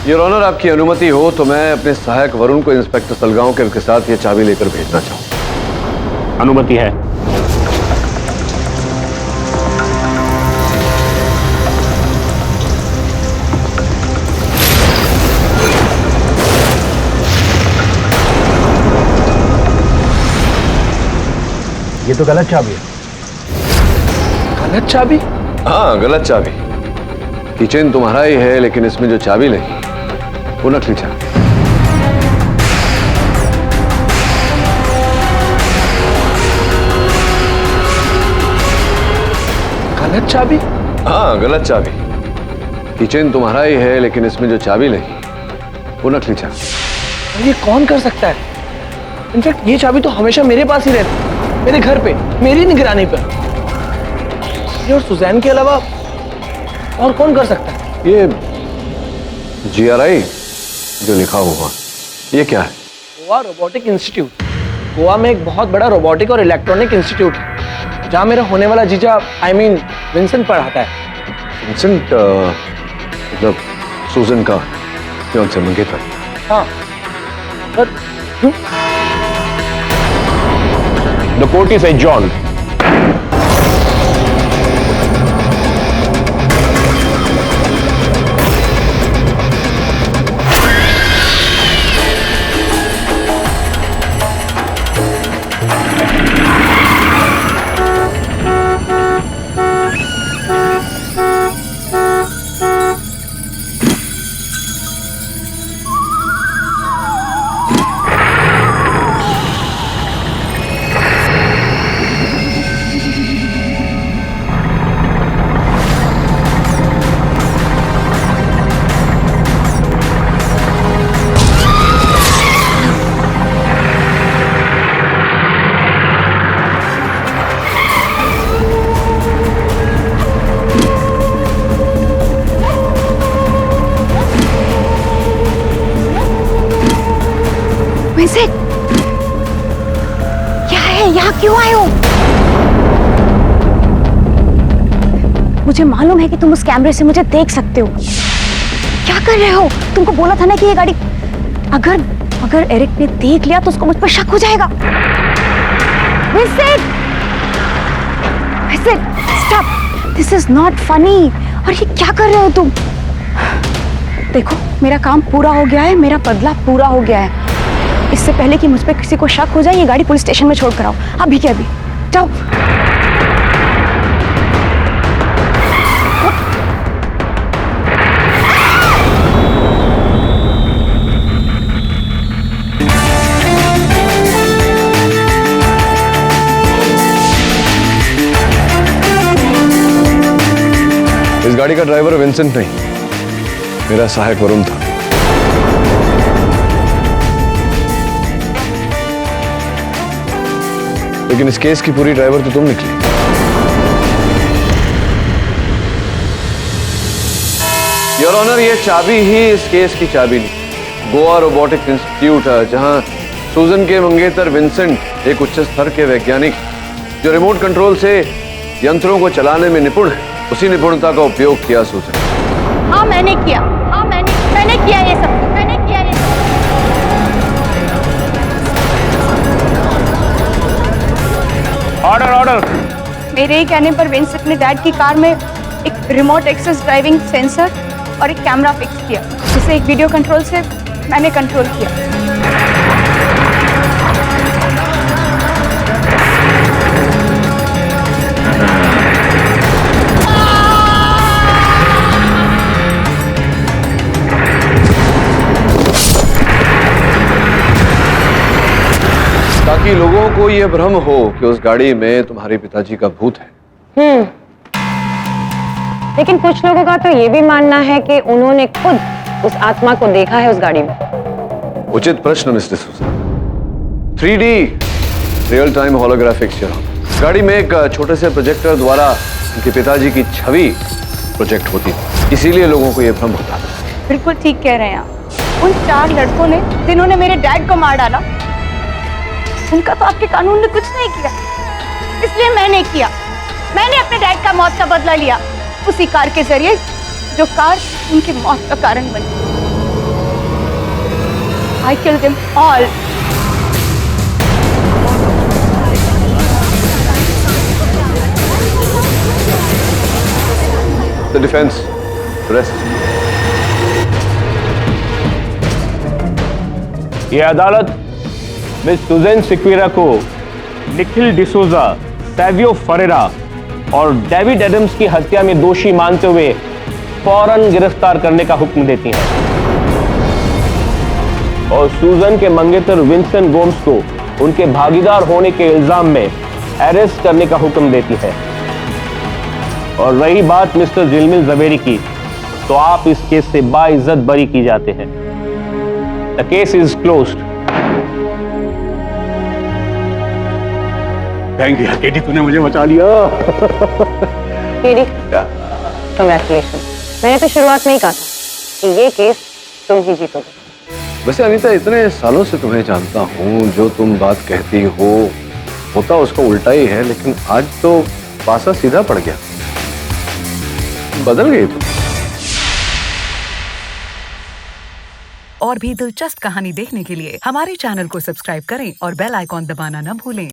योर ऑनर, आपकी अनुमति हो तो मैं अपने सहायक वरुण को इंस्पेक्टर सलगांवकर के साथ ये चाबी लेकर भेजना चाहूँ। अनुमति है। ये तो गलत चाबी है। गलत चाबी? हाँ, गलत चाबी। किचन तुम्हारा ही है लेकिन इसमें जो चाबी लगी वो नकली चाबी। गलत चाबी? हाँ, गलत चाबी। किचन तुम्हारा ही है लेकिन इसमें जो चाबी लगी वो नकली चाबी। ये कौन कर सकता है? इनफैक्ट ये चाबी तो हमेशा मेरे पास ही रहती है, मेरे घर पे, मेरी निगरानी पर। ये और सुजैन के अलावा और कौन कर सकता है? ये GRI जो लिखा हुआ, ये क्या है? Goa robotic institute. गोवा में एक बहुत बड़ा रोबोटिक और इलेक्ट्रॉनिक इंस्टीट्यूट है जहाँ मेरा होने वाला जीजा विंसेंट पढ़ाता है। विंसेंट मतलब सुजन का फियांसे मंगेतर? हाँ, पर The court is adjourned. मुझे मालूम है कि तुम उस कैमरे से मुझे देख सकते हो। क्या कर रहे हो? तुमको बोला था ना कि ये गाड़ी अगर एरिक ने देख लिया तो उसको मुझ पर शक हो जाएगा। Stop, this is not funny. और ये क्या कर रहे हो तुम? देखो, मेरा काम पूरा हो गया है, मेरा बदला पूरा हो गया है। इससे पहले कि मुझ पर किसी को शक हो जाए, ये गाड़ी पुलिस स्टेशन में छोड़ कर आओ, अभी के अभी। जाओ। इस गाड़ी का ड्राइवर विंसेंट नहीं, मेरा सहायक वरुण था। लेकिन इस केस की पूरी ड्राइवर तो तुम निकली। योर ऑनर, ये चाबी ही इस केस की चाबी नहीं। गोवा रोबोटिक्स इंस्टीट्यूट है, जहां सूजन के मंगेतर विंसेंट एक उच्च स्तर के वैज्ञानिक जो रिमोट कंट्रोल से यंत्रों को चलाने में निपुण है, उसी निपुणता का उपयोग किया सूजन। हाँ मैंने किया, मैंने किया ये सब, मैंने किया ये सब। ऑर्डर। मेरे ही कहने पर विंसेंट ने डैड की कार में एक रिमोट एक्सेस ड्राइविंग सेंसर और एक कैमरा फिक्स किया, जिसे एक वीडियो कंट्रोल से मैंने कंट्रोल किया। ताकि लोगों को यह भ्रम हो कि उस गाड़ी में तुम्हारे पिताजी का भूत है। लेकिन कुछ लोगों का तो ये भी मानना है कि उन्होंने खुद उस आत्मा को देखा है उस गाड़ी में। उचित प्रश्न मिस्टर सूजन। 3D रियल टाइम होलोग्राफिक गाड़ी में एक छोटे से प्रोजेक्टर द्वारा उनके पिताजी की छवि प्रोजेक्ट होती है, इसीलिए लोगों को यह भ्रम होता है। बिल्कुल ठीक कह रहे हैं आप। उन 4 लड़कों ने जिन्होंने मेरे डैड को मार डाला, उनका तो आपके कानून ने कुछ नहीं किया, इसलिए मैंने किया। मैंने अपने डैड का मौत का बदला लिया, उसी कार के जरिए जो कार उनकी मौत का कारण बनी। I killed them all. The defense, rest. ये अदालत मिस सुजैन सिक्वेरा को निखिल डिसोजा, सैवियो फरेरा और डेविड एडम्स की हत्या में दोषी मानते हुए फौरन गिरफ्तार करने का हुक्म देती है और सुजन के मंगेतर विंसेंट गोम्स को उनके भागीदार होने के इल्जाम में अरेस्ट करने का हुक्म देती है। और रही बात मिस्टर झिलमिल जवेरी की, तो आप इस केस से बाइज्जत बरी की जाते हैं। The case is closed. Thank you KD, तूने मुझे बचा लिया। KD, congratulation. मैंने तो शुरुआत में ही कहा था कि ये केस तुम ही जीतोगे। वैसे अनीता, इतने सालों से तुम्हें जानता हूँ, जो तुम बात कहती हो होता उसका उल्टा ही है, लेकिन आज तो पासा सीधा पड़ गया, बदल गई तुम। और भी दिलचस्प कहानी देखने के लिए हमारे चैनल को सब्सक्राइब करें और बेल आइकॉन दबाना न भूलें।